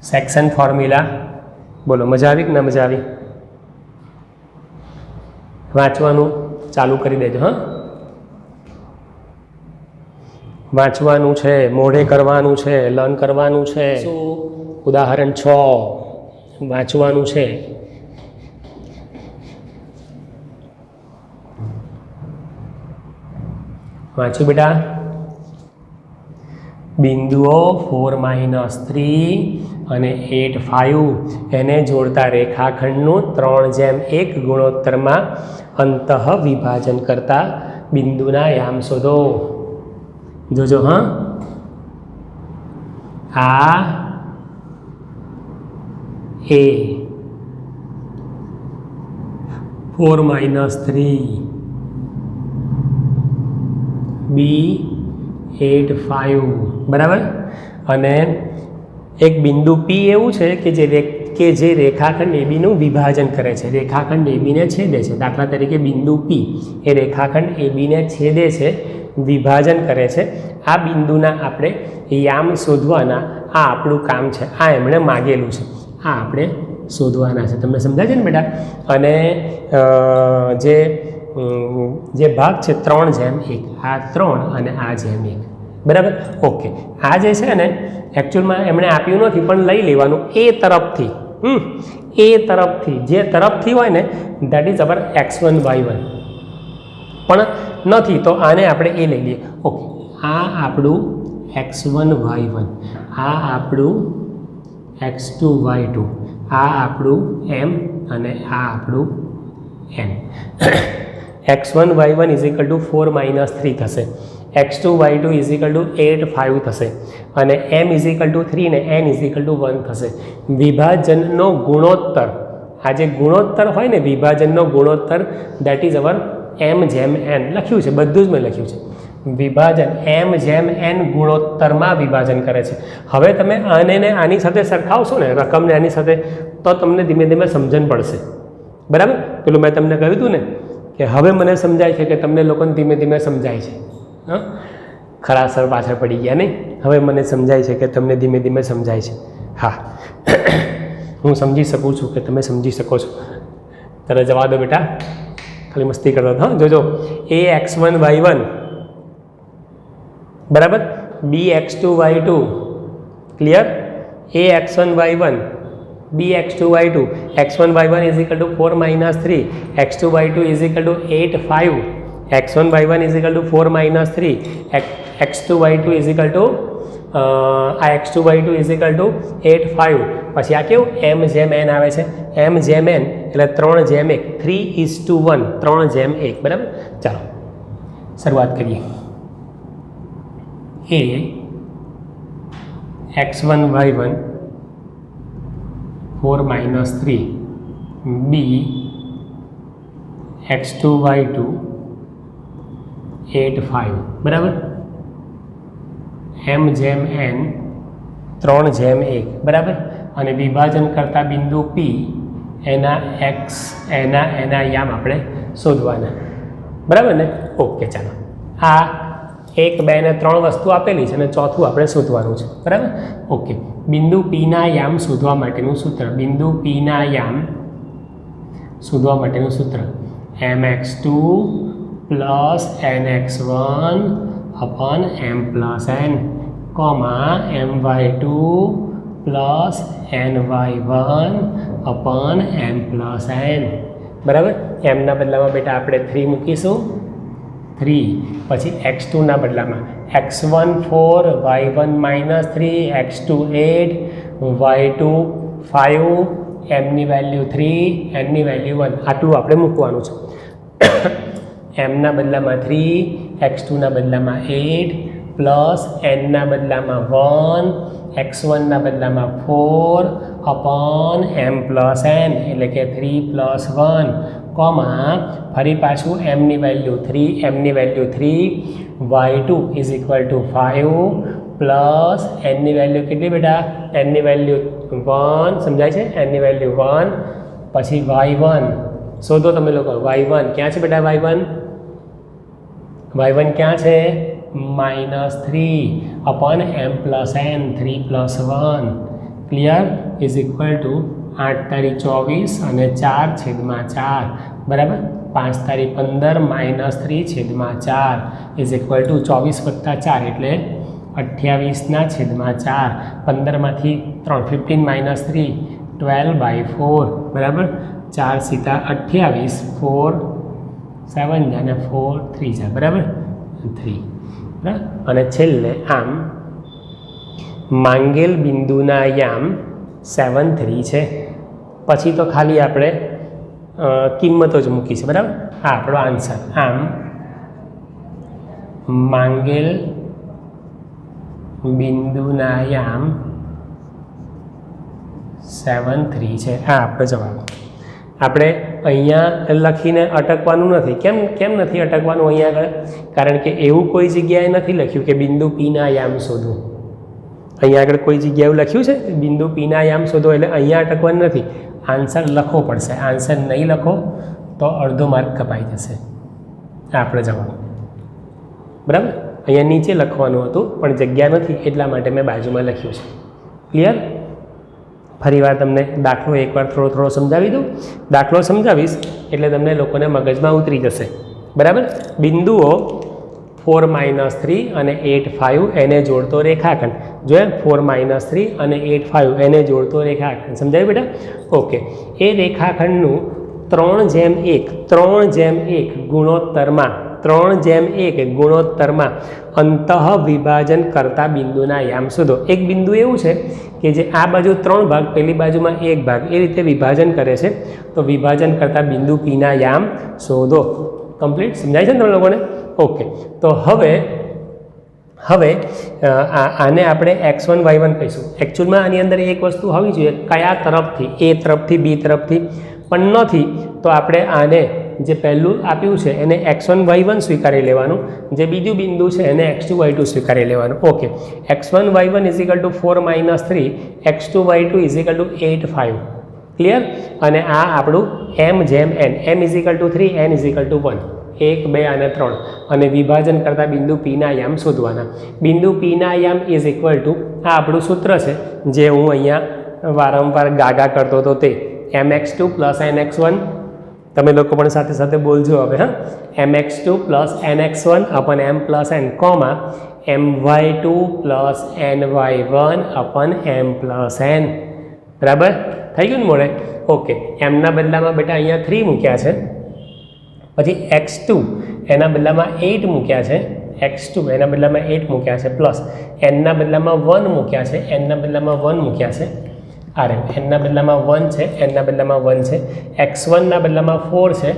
સેક્શન ફોર્મ્યુલા બોલો, મજા આવી કે ના મજા આવી? વાંચવાનું ચાલુ કરી દેજો. હા, વાંચવાનું છે, મોઢે કરવાનું છે, લર્ન કરવાનું છે. ઉદાહરણ 6 વાંચવાનું છે. વાંચો બેટા. બિંદુઓ 4 - 3 અને 8 5 એને જોડતા રેખાખંડનું 3:1 ગુણોત્તરમાં અંતઃ વિભાજન કરતા બિંદુના યામ શોધો. જોજો હા, આ એ 4 - 3 બી 8 5. બરાબર. અને એક બિંદુ પી એવું છે કે જે રેખાખંડ એબીનું વિભાજન કરે છે, રેખાખંડ એબીને છેદે છે. દાખલા તરીકે બિંદુ પી એ રેખાખંડ એબીને છેદે છે, વિભાજન કરે છે. આ બિંદુના આપણે યામ શોધવાના, આ આપણું કામ છે. આ એમણે માગેલું છે, આ આપણે શોધવાના છે. તમને સમજાય છે ને બેટા? અને જે ભાગ છે 3:1, આ 3 અને આ 1. બરાબર. ઓકે, આ જે છે ને એકચ્યુઅલમાં એમણે આપ્યું નથી, પણ લઈ લેવાનું એ તરફથી. એ તરફથી જે તરફથી હોય ને, that is our x1 y1. પણ નથી તો આને આપણે એ લઈ લઈએ. ઓકે, આ આપણું x1 y1, આ આપણું x2 y2, આ આપણું m અને આ આપણું n. x1 y1 = 4 - 3 થશે. x2 y2 = 8 5 થશે. અને m = 3 ને n = 1 થશે. વિભાજનનો ગુણોત્તર, આ જે ગુણોત્તર હોય ને, વિભાજનનો ગુણોત્તર, દેટ ઇઝ અવર m/n. લખ્યું છે, બધું જ મેં લખ્યું છે. વિભાજન m/n ગુણોત્તરમાં વિભાજન કરે છે. હવે તમે આને ને આની સાથે સરખાવશો ને, રકમને આની સાથે, તો તમને ધીમે ધીમે સમજણ પડશે. બરાબર. પેલું મેં તમને કહ્યું હતું ને કે હવે મને સમજાય છે કે તમને લોકોને ધીમે ધીમે સમજાય છે. હા, ખરા સર પાછળ પડી ગયા નહીં? હવે મને સમજાય છે કે તમને ધીમે ધીમે સમજાય છે. હા, હું સમજી શકું છું કે તમે સમજી શકો છો. ત્યારે જવા દો બેટા, ખાલી મસ્તી કરતો હતો. જોજો, એ x1 y1 બરાબર, બી x2 y2. ક્લિયર? એ x1 y1 બી x2 y2. x1 y1 = 4 - 3, x2 y2 = 8 5. x1 y1 = 4 - 3, x2 y2 આ x2 y2 = 8 5. પછી આ કેવું m/n આવે છે, m/n એટલે 3:1, 3:1, 3:1. બરાબર. ચાલો શરૂઆત કરીએ. એ x1 y1 4 - 3, બી x2 y2 8 5. બરાબર. m/n 3:1. બરાબર. અને વિભાજન કરતા બિંદુ પી એના યામ આપણે શોધવાના. બરાબર ને? ઓકે, ચાલો. આ 1 2 અને 3 વસ્તુ આપેલી છે અને ચોથું આપણે શોધવાનું છે. બરાબર. ઓકે, બિંદુ પીના યામ શોધવા માટેનું સૂત્ર. બિંદુ પીના યામ શોધવા માટેનું સૂત્ર mx2 + nx1/m + n comma my2 plus ny1 અપન m plus n. બરાબર. એમના બદલામાં બેટા આપણે 3 મૂકીશું 3, પછી x2ના બદલામાં x1 4, y1 -3, x2 8, y2 5, mની value 3, nની value 1. આટલું આપણે મૂકવાનું છે. એમના બદલામાં 3, x2ના બદલામાં 8 પ્લસ nના બદલામાં 1, x1ના બદલામાં 4 અપોન m પ્લસ n, એટલે કે 3 પ્લસ 1 કોમા ફરી પાછું mની વેલ્યુ 3, mની value 3, y2 is equal to 5 plus nની વેલ્યુ કેટલી બેટા? nની વેલ્યુ 1, સમજાય છે? nની વેલ્યુ 1, પછી y1 શોધો તમે લોકો. y1 ક્યાં છે બેટા? y1 ક્યાં છે? -3 upon m plus n, 3 plus 1. Clear? Is equal two 8 તારી 24 અને 4/4. બરાબર. 5 તારી 15 -3/4 ઇઝ ઇક્વલ ટુ 24 + 4 એટલે 28/4. 15માંથી 3 15 - 3 12/4. બરાબર. 4 સીધા 28, 4 7 જાય અને 4 3 જાય. બરાબર. 3. બરાબર. અને છેલ્લે આમ માંગેલ બિંદુના યામ 7 3 છે. પછી તો ખાલી આપણે કિંમતો જ મૂકી છે. બરાબર. આ આપણો આન્સર. આમ માંગેલ બિંદુના યામ 7 3 છે. આ આપણો જવાબ. આપણે અહીંયા લખીને અટકવાનું નથી. કેમ નથી અટકવાનું અહીંયા આગળ? કારણ કે એવું કોઈ જગ્યાએ નથી લખ્યું કે બિંદુ પીના યામ શોધો. અહીંયા આગળ કોઈ જગ્યાએ એવું લખ્યું છે બિંદુ પીના યામ શોધો, એટલે અહીંયા અટકવાનું નથી. આન્સર લખવો પડશે. આન્સર નહીં લખો તો અડધો માર્ક કપાઈ જશે. આ આપણો જવાબ. બરાબર. અહીંયા નીચે લખવાનું હતું પણ જગ્યા નથી એટલા માટે મેં બાજુમાં લખ્યું છે. ક્લિયર? ફરીવાર તમને દાખલો એકવાર થોડો સમજાવી દઉં. દાખલો સમજાવીશ એટલે તમને લોકોને મગજમાં ઉતરી જશે. બરાબર. બિંદુઓ 4 - 3 અને 8 5 એને જોડતો રેખાખંડ. જોયા? 4 - 3 અને 8 5 એને જોડતો રેખાખંડ. સમજાયું બેટા? ઓકે. એ રેખાખંડનું 3:1 ગુણોત્તરમાં 3:1 ગુણોત્તરમાં અંતઃ વિભાજન કરતા બિંદુના યામ શોધો. એક બિંદુ એવું છે કે જે આ બાજુ 3 ભાગ, પેલી બાજુમાં 1 ભાગ, એ રીતે વિભાજન કરે છે. તો વિભાજન કરતા બિંદુ પીના યામ શોધો. કમ્પ્લીટ? સમજાય છે ને તમે લોકોને? ઓકે. તો હવે આને આપણે x1 y1 કહીશું. એકચ્યુઅલમાં આની અંદર એક વસ્તુ હોવી જોઈએ, કયા તરફથી? એ તરફથી, બી તરફથી, પણ નથી. તો આપણે આને જે પહેલું આપ્યું છે એને x1 y1 સ્વીકારી લેવાનું, જે બીજું બિંદુ છે એને x2 y2 સ્વીકારી લેવાનું. Okay. x1 y1 = 4 - 3, x2 y2 = 8 5. Clear? અને આ આપણું m જેમ n, m = 3, n = 1, 1 2 અને 3. અને વિભાજન કરતા બિંદુ પીના યામ શોધવાના. બિંદુ પીના યામ ઇઝ ઇક્વલ ટુ, આ આપણું સૂત્ર છે જે હું અહીંયા વારંવાર ગાગા કરતો હતો તે mx2 + nx1. તમે લોકો પણ સાથે સાથે બોલજો હવે. હા. mx2 + nx1 અપન m + n comma my2 + ny1 અપન m + n. બરાબર થઈ ગયું ને મોડે? ઓકે. એમના બદલામાં બેટા અહીંયા 3 મૂક્યા છે. પછી x2 એના બદલામાં 8 મૂક્યા છે. x2 એના બદલામાં 8 મૂક્યા છે પ્લસ nના બદલામાં 1 મૂક્યા છે. nના બદલામાં 1 મૂક્યા છે. અરે nના બદલામાં 1 છે, nના બદલામાં 1 છે. x1ના બદલામાં 4 છે,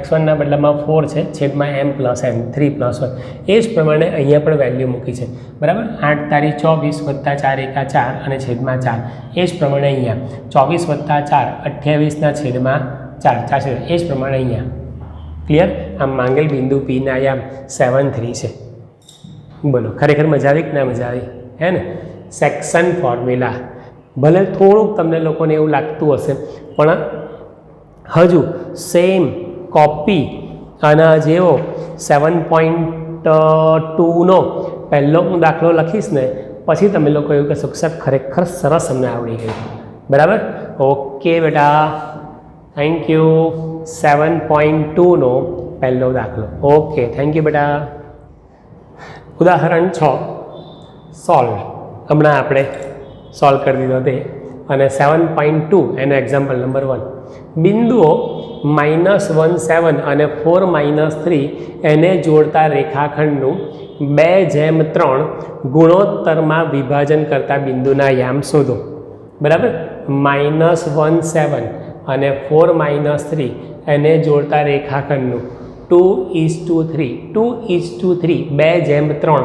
x1ના બદલામાં 4 છે છેદમાં m + n, 3 + 1. એ જ પ્રમાણે અહીંયા પણ વેલ્યુ મૂકી છે. બરાબર. 8 તારી 24 + 4 × 4 અને છેદમાં 4. એ જ પ્રમાણે અહીંયા 24 + 4 28/4 4. એ જ પ્રમાણે અહીંયા. ક્લિયર? આમ માંગેલ બિંદુ પીના યામ 7 3 છે. બોલો, ખરેખર મજા આવી કે ના મજા આવી? હે ને? Section formula. ભલે થોડુંક તમને લોકોને એવું લાગતું હશે પણ હજુ સેમ કોપી આના જેવો 7.2નો પહેલો હું દાખલો લખીશ ને પછી તમે લોકો એવું કહેશો કે સાહેબ ખરેખર સરસ અમને આવડી ગયું. બરાબર. ઓકે બેટા, થેન્ક યુ. 7.2નો પહેલો દાખલો. ઓકે, થેન્ક યુ બેટા. ઉદાહરણ 6 સોલ્વ. હમણાં આપણે સોલ્વ કરી દીધો તે. અને 7.2 એનો એક્ઝામ્પલ નંબર 1, બિંદુઓ -1 અને 4 3 એને જોડતા રેખાખંડનું 2/3 ગુણોત્તરમાં વિભાજન કરતા બિંદુના યામ શોધો. બરાબર, -1 અને 4 3 એને જોડતા રેખાખંડનું 2:3 2:3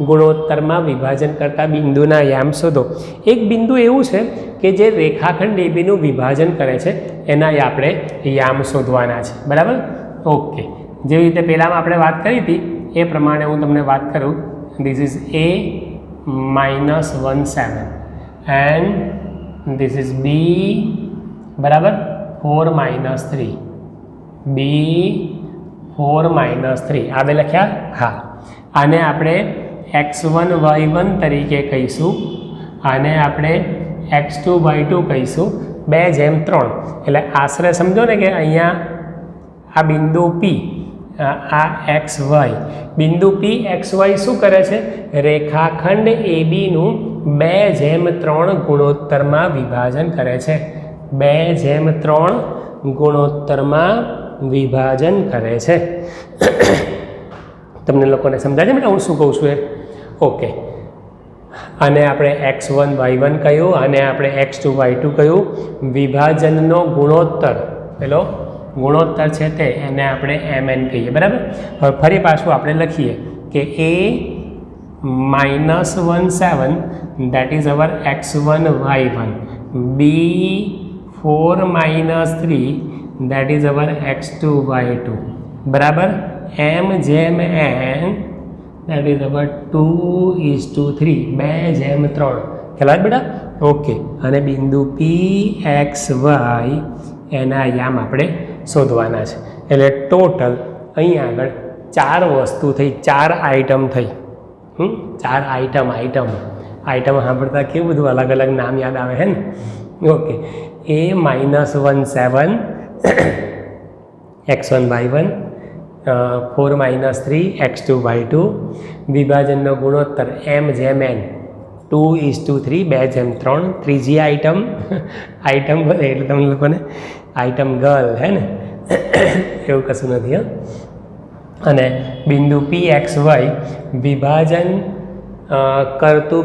ગુણોત્તરમાં વિભાજન કરતા બિંદુના યામ શોધો. એક બિંદુ એવું છે કે જે રેખાખંડ એબીનું વિભાજન કરે છે, એના આપણે યામ શોધવાના છે. બરાબર, ઓકે. જેવી રીતે પહેલાંમાં આપણે વાત કરી હતી એ પ્રમાણે હું તમને વાત કરું. This is A -17 and this is B, બરાબર, 4 3, B 4 3 આવે લખ્યા? હા. આને આપણે x1 y1 તરીકે કહીશું, આને આપણે x2 y2 કહીશું. 2/3 એટલે આશરે સમજો ને કે અહીંયા આ બિંદુ P, આ XY, બિંદુ P XY શું કરે છે? રેખાખંડ ABનું 2/3 ગુણોત્તરમાં વિભાજન કરે છે. 2/3 ગુણોત્તરમાં વિભાજન કરે છે. તમને લોકોને સમજાય છે બેટા હું શું કહું છું એ? ઓકે. આને આપણે x1 y1 કહ્યું, આને આપણે x2 y2 કહ્યું. વિભાજનનો ગુણોત્તર, પેલો ગુણોત્તર છે તે એને આપણે mn કહીએ. બરાબર, હવે ફરી પાછું આપણે લખીએ કે A -17 that is our x1 y1, B 4 3 that is our x2 y2, બરાબર, m જેમ n that is our 2:3 2/3. ખ્યાલ બેટા? ઓકે. અને બિંદુ P XY એના યામ આપણે શોધવાના છે. એટલે ટોટલ અહીંયા આગળ 4 વસ્તુ થઈ, 4 આઈટમ થઈ. 4 આઈટમ સાંભળતા કેવું બધું અલગ અલગ નામ યાદ આવે છે ને? Okay. A -17 x1 y1, 4 3 x2 y2, વિભાજનનો ગુણોત્તર m જેમ n 2:3 2/3. ત્રીજી આઈટમ બોલે એટલે તમને લોકોને આઈટમ ગર્લ હે ને? એવું કશું નથી. હા. અને બિંદુ P XY વિભાજન કરતું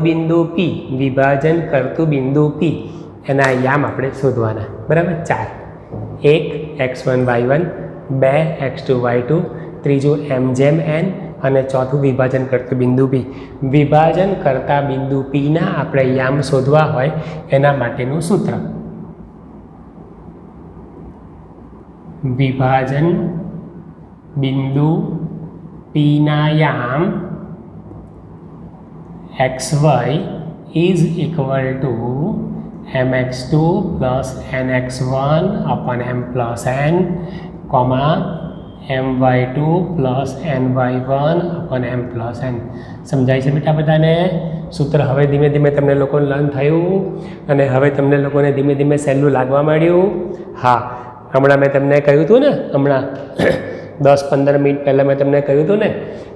બિંદુ P એના યામ આપણે શોધવાના. બરાબર, 4. 1 x1 y1, 2 x2 y2, ત્રીજું m જેમ n અને ચોથું વિભાજન કરતું બિંદુ P. વિભાજન કરતા બિંદુ Pના આપણે યામ શોધવા હોય એના માટેનું સૂત્ર, વિભાજન બિંદુ Pના યામ xy is equal to mx2 plus nx1 upon m plus n, my2 plus ny1 upon m plus n. સમજાય છે બેટા બધાને? સૂત્ર હવે ધીમે ધીમે તમને લોકોને લર્ન થયું અને હવે તમને લોકોને ધીમે ધીમે સહેલું લાગવા માંડ્યું. હા, હમણાં મેં તમને કહ્યું હતું ને, હમણાં 10-15 મિનિટ પહેલાં મેં તમને કહ્યું હતું ને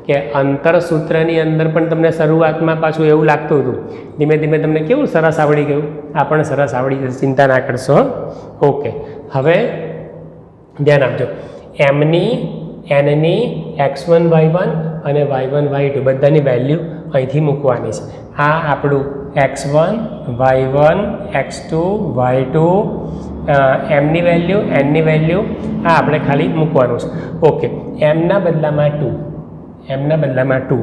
કે અંતર સૂત્રની અંદર પણ તમને શરૂઆતમાં પાછું એવું લાગતું હતું, ધીમે ધીમે તમને કેવું સરસ આવડી ગયું. આ પણ સરસ આવડી જશે, ચિંતા ના કરશો. ઓકે. હવે ધ્યાન આપજો, એમની એનની x1 y1 અને y1 y2 બધાની વેલ્યુ અહીંથી મૂકવાની છે. આ આપણું x1 y1 x2 y2 એમની વેલ્યુ એનની વેલ્યુ આ આપણે ખાલી મૂકવાનું છે. ઓકે. એમના બદલામાં 2,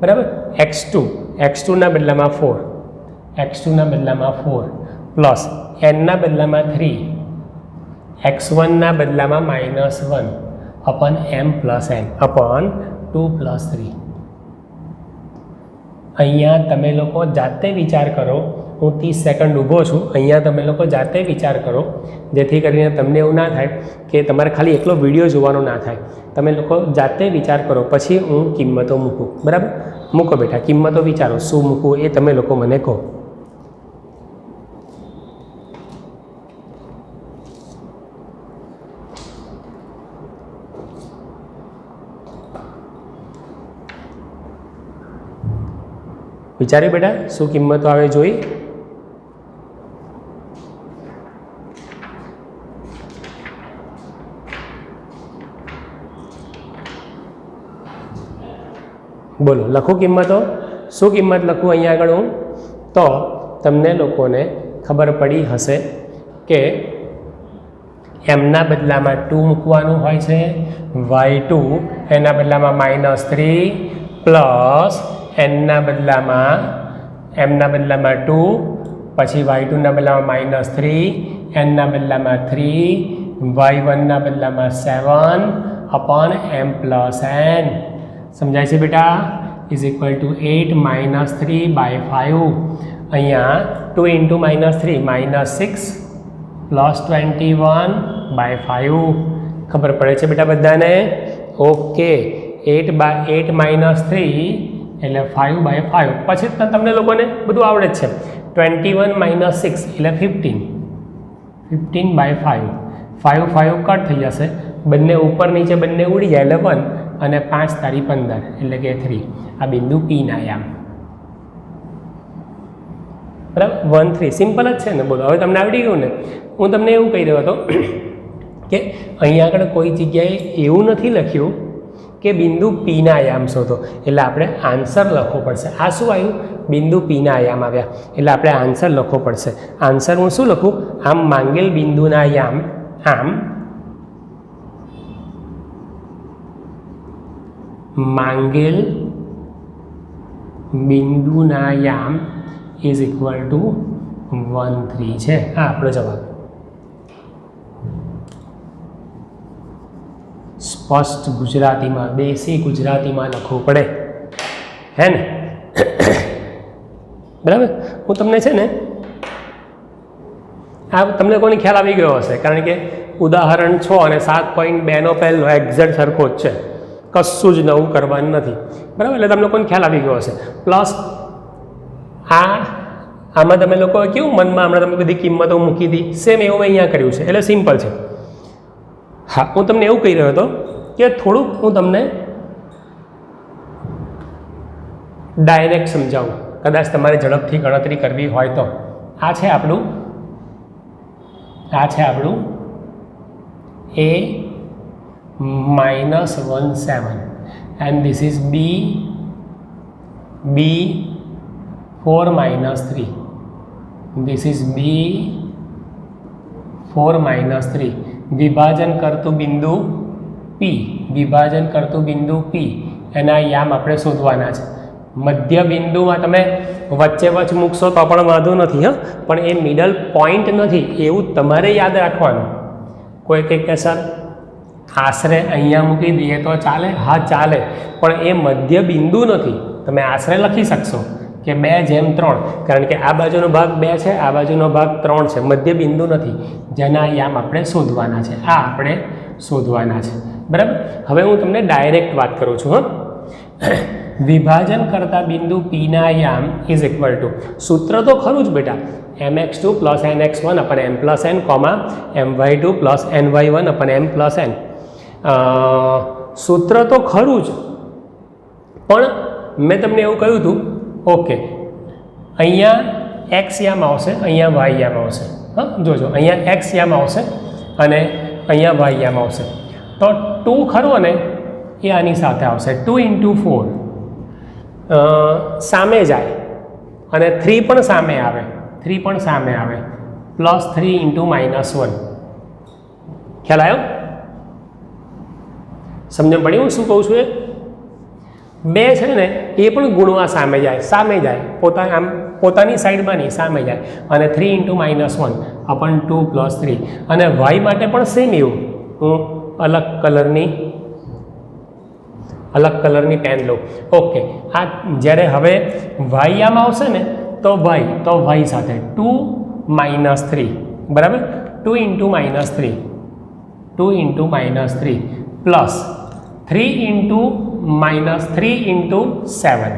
બરાબર, x2ના બદલામાં 4 પ્લસ એનના બદલામાં 3, x1ના બદલામાં -1 અપન m પ્લસ n અપન 2 + 3. અહીંયા તમે લોકો જાતે વિચાર કરો. હું 30 સેકન્ડ ઊભો છું, અહીંયા તમે લોકો જાતે વિચાર કરો, જેથી કરીને તમને એવું ના થાય કે તમારે ખાલી એકલો વિડીયો જોવાનો ના થાય. તમે લોકો જાતે વિચાર કરો, પછી હું કિંમતો મૂકું. બરાબર, મૂકો બેટા, કિંમતો વિચારો શું મૂકવું એ તમે લોકો મને કહો. વિચાર્યું બેટા શું કિંમતો આવે જોઈ? બોલો લખું કિંમતો? શું કિંમત લખું અહીંયા આગળ હું? તો તમને લોકોને ખબર પડી હશે કે એમના બદલામાં 2 મૂકવાનું હોય છે, y2 એના બદલામાં -3 પ્લસ એમના બદલામાં 2, પછી y2 ના બદલામાં -3, એનના બદલામાં 3, y1 ના બદલામાં 7 અપોન m પ્લસ n. સમજાય છે બેટા? Is equal two 8 - 3/5. અહીંયા 2 × -3 -6 પ્લસ 21/5. ખબર પડે છે બેટા બધાને? ઓકે 8 - 3 એટલે 5/5. પછી તમને લોકોને બધું આવડે જ છે. 21 - 6 એટલે 15/5. 5 કટ થઈ જશે, બંને ઉપર નીચે બંને ઉડી જાય એટલે 1 અને 5 તારી 15 એટલે કે 3. આ બિંદુ P ના યામ. બરાબર 1 3 સિમ્પલ જ છે ને. બોલો હવે તમને આવડી ગયું ને? હું તમને એવું કહી રહ્યો હતો કે અહીંયા આગળ કોઈ જગ્યાએ એવું નથી લખ્યું કે બિંદુ P ના આયામ શોધો, એટલે આપણે આન્સર લખવો પડશે. આ શું આવ્યું? બિંદુ P ના આયામ આવ્યા, એટલે આપણે આન્સર લખવો પડશે. આન્સર હું શું લખું? આમ માંગેલ બિંદુના આયામ, આમ માંગેલ બિંદુના યામ ઇઝ ઇક્વલ ટુ 1 3 છે. આ આપણો જવાબ. સ્પષ્ટ ગુજરાતીમાં, દેશી ગુજરાતીમાં લખવું પડે, હે ને? બરાબર. હું તમને છે ને આ તમને કોની ખ્યાલ આવી ગયો હશે, કારણ કે ઉદાહરણ 6 અને 7.2 પહેલો એક્ઝેક્ટ સરખો જ છે, કશું જ નવું કરવાનું નથી. બરાબર, એટલે તમને કોઈને ખ્યાલ આવી ગયો હશે. પ્લસ આમાં તમે લોકો કેવું મનમાં હમણાં તમે બધી કિંમતો મૂકી હતી, સેમ એવું મેં અહીંયા કર્યું છે, એટલે સિમ્પલ છે. હા, હું તમને એવું કહી રહ્યો હતો કે થોડુંક હું તમને ડાયરેક્ટ સમજાવું, કદાચ તમારે ઝડપથી ગણતરી કરવી હોય તો. આ છે આપણું A -17 and this is B 4 - 3. This is B 4 - 3. વિભાજન કરતું બિંદુ P, એના યામ આપણે શોધવાના છે. મધ્ય બિંદુમાં તમે વચ્ચે મૂકશો તો પણ વાંધો નથી, હા, પણ એ મિડલ પોઈન્ટ નથી એવું તમારે યાદ રાખવાનું. કોઈ કંઈક કે સર આશરે અહીંયા મૂકી દઈએ તો ચાલે? હા ચાલે, પણ એ મધ્ય બિંદુ નથી. તમે આશરે લખી શકશો કે 2/3, કારણ કે આ બાજુનો ભાગ 2 છે, આ બાજુનો ભાગ 3 છે, મધ્ય બિંદુ નથી, જેના યામ આપણે શોધવાના છે. આ આપણે શોધવાના છે. બરાબર. હવે હું તમને ડાયરેક્ટ વાત કરું છું. હા, વિભાજન કરતા બિંદુ P ના યામ ઇઝ ઇક્વલ ટુ, સૂત્ર તો ખરું જ બેટા, mx2 + nx1 / m + n, my2 + ny1 / m + n. સૂત્ર તો ખરું જ, પણ મેં તમને એવું કહ્યું હતું, ઓકે અહીંયા x યામ આવશે, અહીંયા y યામ આવશે. હા, જોજો અહીંયા x યામ આવશે અને અહીંયા y યામ આવશે. તો 2 ખરો ને એ આની સાથે આવશે. 2 × 4 સામે જાય અને 3 પણ સામે આવે, પ્લસ 3 × -1. ખ્યાલ આવ્યો? સમજણ પડી હું શું કહું છું? એ 2 છે ને એ પણ ગુણવા સામે જાય, પોતાની સાઈડમાં નહીં, સામે જાય, અને 3 × -1 અપન 2 + 3. અને y માટે પણ સેમ એવું. હું અલગ કલરની પેન લઉં. ઓકે, આ જ્યારે હવે y આમ આવશે ને તો y સાથે 2 - 3, બરાબર, 2 × -3 પ્લસ 3 × 7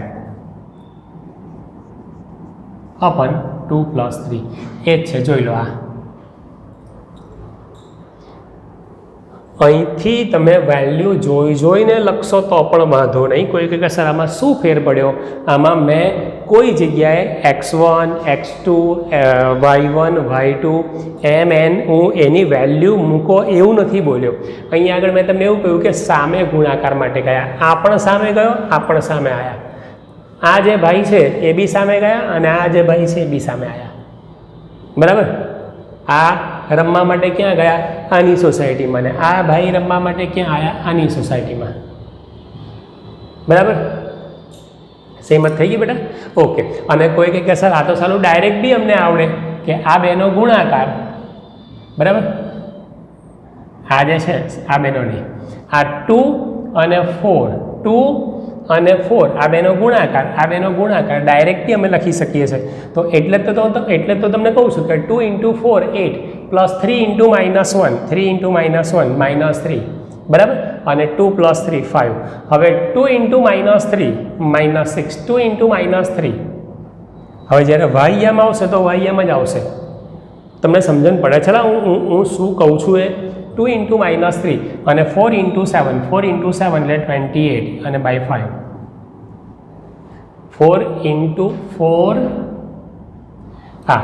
અપન 2 + 3. એ જ છે, જોઈ લો. આ અહીંથી તમે વેલ્યુ જોઈને લખશો તો પણ વાંધો નહીં. કોઈ કે સર આમાં શું ફેર પડ્યો, આમાં મેં કોઈ જગ્યાએ x1 x2 y1 y2 mn હું એની વેલ્યુ મૂકો એવું નથી બોલ્યો. અહીંયા આગળ મેં તમને એવું કહ્યું કે સામે ગુણાકાર માટે ગયા, આ પણ સામે ગયો, આ પણ સામે આવ્યા. આ જે ભાઈ છે એ બી સામે ગયા અને આ જે ભાઈ છે એ બી સામે આવ્યા. બરાબર. આ રમવા માટે ક્યાં ગયા? આની સોસાયટીમાં. ને આ ભાઈ રમવા માટે ક્યાં આવ્યા? આની સોસાયટીમાં. બરાબર. સેમત થઈ ગઈ બેટા? ઓકે. અને કોઈ કહે કે સર આ તો સાલું ડાયરેક્ટ બી અમને આવડે કે આ બેનો ગુણાકાર. બરાબર. આ જે છે આ બેનો નહીં, આ 2 અને 4, 2 અને 4 આ બેનો ગુણાકાર, આ બેનો ગુણાકાર ડાયરેક્ટલી અમે લખી શકીએ છીએ. તો એટલે તો તમને કહું છું કે 2 × 4 8 પ્લસ 3 × -1 3 × -1 -3. બરાબર. અને 2 + 3 5. હવે 2 × -3 -6, 2 × -3. હવે જ્યારે y માં આવશે તો y માં જ આવશે. તમને સમજણ પડે છે? હું શું કહું છું એ 2 × -3 અને 4 × 7, 4 × 7 એટલે 28 અને by 5. 4 × 4 હા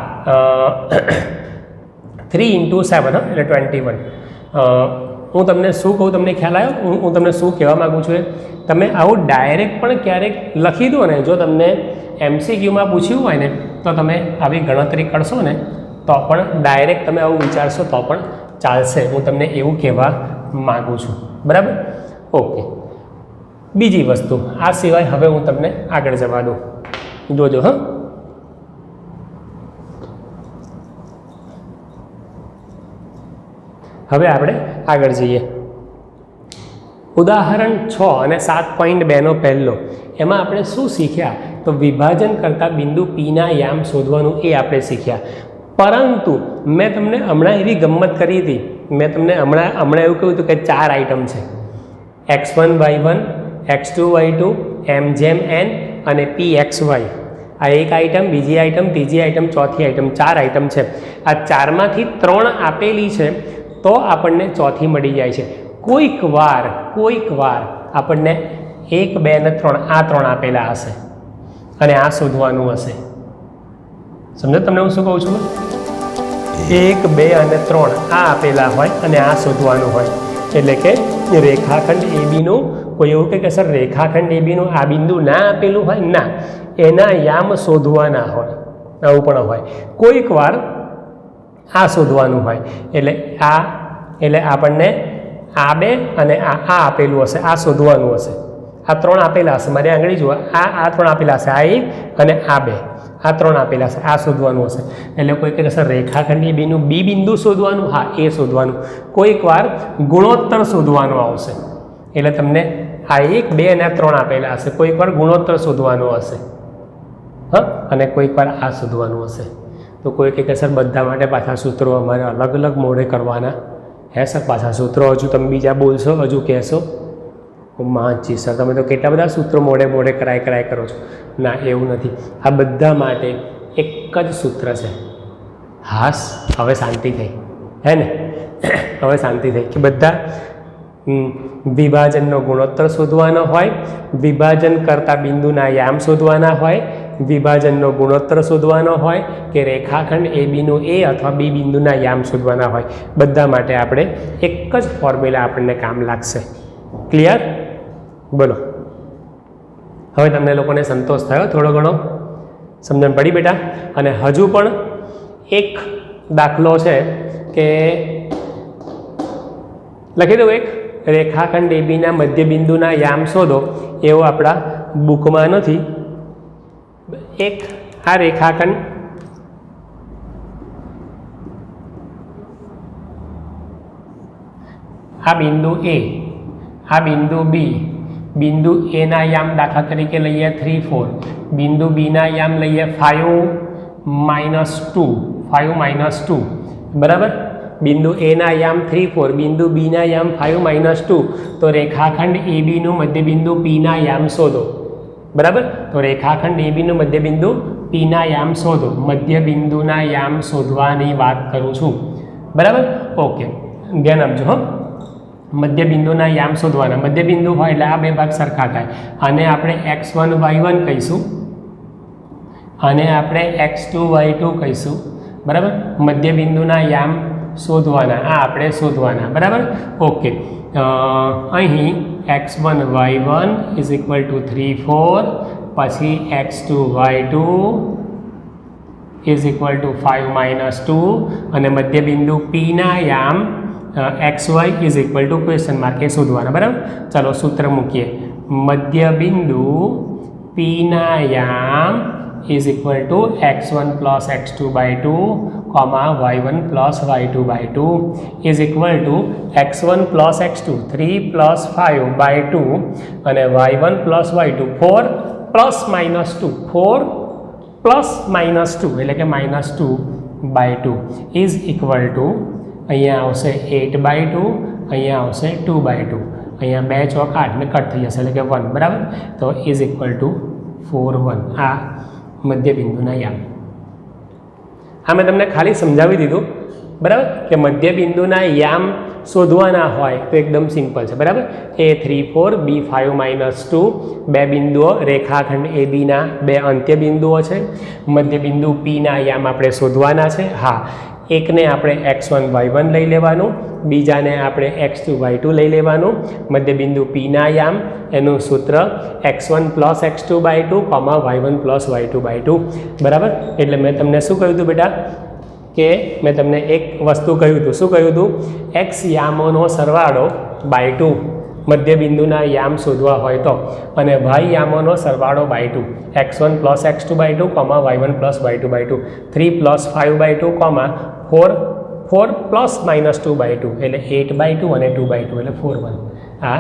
3 × 7 એટલે 21. હું તમને શું કહું, તમને ખ્યાલ આવ્યો હું તમને શું કહેવા માગું છું? તમે આવું ડાયરેક્ટ પણ ક્યારેક લખી દો ને, જો તમને MCQમાં પૂછ્યું હોય ને તો તમે આવી ગણતરી કરશો ને તો પણ ડાયરેક્ટ તમે આવું વિચારશો તો પણ ચાલશે. હું તમને એવું કહેવા માગું છું. બરાબર. ઓકે. બીજી વસ્તુ આ સિવાય હવે હું તમને આગળ જવા દઉં, જોજો. હા, હવે આપણે આગળ જઈએ. ઉદાહરણ 6 અને 7.2નો પહેલો, એમાં આપણે શું શીખ્યા? તો વિભાજન કરતા બિંદુ પીના યામ શોધવાનું એ આપણે શીખ્યા. પરંતુ મેં તમને હમણાં એવી ગમ્મત કરી હતી, મેં તમને હમણાં એવું કહ્યું હતું કે 4 આઈટમ છે, x1 y1 x2 y2 m/n અને pxy. આ એક આઈટમ, બીજી આઈટમ, ત્રીજી આઈટમ, ચોથી આઈટમ, 4 આઈટમ છે. આ 4માંથી 3 આપેલી છે તો આપણને ચોથી મળી જાય છે. કોઈક વાર આપણને 1 2 અને 3 આ 3 આપેલા હશે અને આ શોધવાનું હશે. સમજો તમને હું શું કહું છું? 1 2 અને 3 આ આપેલા હોય અને આ શોધવાનું હોય. એટલે કે રેખાખંડ ABનું કોઈ એવું કે સર રેખાખંડ ABનું આ બિંદુ ના આપેલું હોય, ના, એના યામ શોધવાના હોય, આવું પણ હોય. કોઈક વાર આ શોધવાનું હોય. એટલે આપણને આ 2 અને આ આપેલું હશે, આ શોધવાનું હશે. આ 3 આપેલા હશે, મારી આંગળી જુઓ, આ 3 આપેલા હશે, આ 1 અને આ 2, આ 3 આપેલા છે, આ શોધવાનું હશે. એટલે કોઈ કહે સર રેખાખંડ ABનું બી બિંદુ શોધવાનું, હા એ શોધવાનું. કોઈક વાર ગુણોત્તર શોધવાનું આવશે. એટલે તમને આ 1 2 અને 3 આપેલા હશે, કોઈક વાર ગુણોત્તર શોધવાનું હશે. હા, અને કોઈક વાર આ શોધવાનું હશે. તો કોઈ કહે સર બધા માટે પાછા સૂત્રો અમારે અલગ અલગ મોડે કરવાના હે સર? પાછા સૂત્રો હજુ તમે બીજા બોલશો, હજુ કહેશો માજી સર તમે તો કેટલા બધા સૂત્રો મોડે કરાય કરો છો. ના, એવું નથી. આ બધા માટે એક જ સૂત્ર છે. હાસ, હવે શાંતિ થઈ, હે ને? હવે શાંતિ થઈ કે બધા વિભાજનનો ગુણોત્તર શોધવાનો હોય, વિભાજન કરતા બિંદુના યામ શોધવાના હોય, વિભાજનનો ગુણોત્તર શોધવાનો હોય કે રેખાખંડ ABનું A અથવા B બિંદુના યામ શોધવાના હોય. બધા માટે આપણે એક જ ફોર્મ્યુલા આપણને કામ લાગશે. ક્લિયર? બોલો, હવે તમને લોકોને સંતોષ થયો? થોડો ઘણો સમજણ પડી બેટા? અને હજુ પણ એક દાખલો છે કે લખી દઉં, એક રેખાખંડ ABના મધ્યબિંદુના યામ શોધો, એવો આપણા બુકમાં નથી. એક આ રેખાખંડ આ બિંદુ A, આ બિંદુ B, બિંદુ A ના યામ દાખલા તરીકે લઈએ 3 4, બિંદુ B ના યામ લઈએ 5 - 2. બરાબર. બિંદુ A ના યામ 3 4, બિંદુ B ના યામ 5 - 2. તો રેખાખંડ ABનું મધ્યબિંદુ P ના યામ શોધો. બરાબર. તો રેખાખંડ ABનું મધ્યબિંદુ P ના યામ શોધો. મધ્યબિંદુના યામ શોધવાની વાત કરું છું. બરાબર. ઓકે, ધ્યાન આપજો. હા, મધ્યબિંદુના યામ શોધવાના. મધ્યબિંદુ હોય એટલે આ બે ભાગ સરખા થાય. આને આપણે x1 y1 કહીશું, અને આપણે x2 y2 કહીશું. બરાબર, મધ્યબિંદુના યામ શોધવાના, આ આપણે શોધવાના. બરાબર, ઓકે. અહીં x1 y1 is equal two 3 4, પછી x2 y2 is equal to 5 -2, અને મધ્યબિંદુ પીના યામ xy is equal to question mark એ શોધવાના. બરાબર, ચાલો સૂત્ર મૂકીએ. મધ્યબિંદુ પીના યામ is equal to x1 plus x2 by 2, y1 plus y2 by 2 is equal to x1 plus x2 3 plus 5 by 2, અને y1 plus y2 4 plus -2 4 plus -2 એટલે કે -2 બાય 2 ઇઝ ઇક્વલ ટુ અહીંયા આવશે 8 બાય 2, અહીંયા આવશે 2 બાય 2, અહીંયા 2 ચોક 8 ને કટ થઈ જશે એટલે કે 1. બરાબર, તો ઇઝ ઇક્વલ ટુ 4 1. આ મધ્યબિંદુના યામ. હા, મેં તમને ખાલી સમજાવી દીધું. બરાબર, કે મધ્યબિંદુના યામ શોધવાના હોય તો એકદમ સિમ્પલ છે. બરાબર, a3 4 b5 -2 બે બિંદુઓ રેખાખંડ ABના બે અંત્યબિંદુઓ છે. મધ્યબિંદુ Pના યામ આપણે શોધવાના છે. હા, એકને આપણે x1 y1 લઈ લેવાનું, બીજાને આપણે x2 y2 લઈ લેવાનું. મધ્યબિંદુ Pના યામ એનું સૂત્ર x1 plus x2 by 2, y1 plus y2 by 2. બરાબર, એટલે મેં તમને શું કહ્યું હતું બેટા, કે મેં તમને એક વસ્તુ કહ્યું હતું. શું કહ્યું હતું? x યામોનો સરવાળો બાય 2 મધ્યબિંદુના યામ શોધવા હોય તો, અને y યામોનો સરવાળો by 2, x1 plus x2 by 2, y1 plus y2 by 2, 3 plus 5 by 2, 4 plus -2 by 2 એટલે 8 બાય 2, અને 2 બાય 2 એટલે 4 1. આ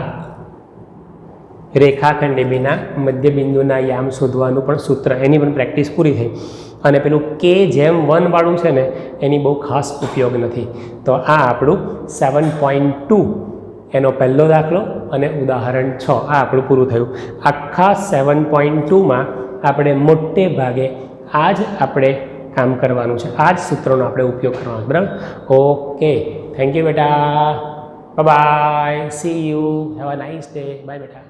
રેખાખંડ ABના મધ્યબિંદુના યામ શોધવાનું પણ સૂત્ર, એની પણ પ્રેક્ટિસ પૂરી થઈ. અને પેલું k/1 વાળું છે ને, એની બહુ ખાસ ઉપયોગ નથી. તો આ આપણું 7.2 એનો પહેલો દાખલો અને ઉદાહરણ 6 આ આપણું પૂરું થયું. આખા 7.2માં આપણે મોટે ભાગે આ જ આપણે કામ કરવાનું છે, આ જ સૂત્રોનો આપણે ઉપયોગ કરવાનો છે. બરાબર, ઓકે, થેન્ક યુ બેટા, bye bye, see you, have a nice day, bye બેટા.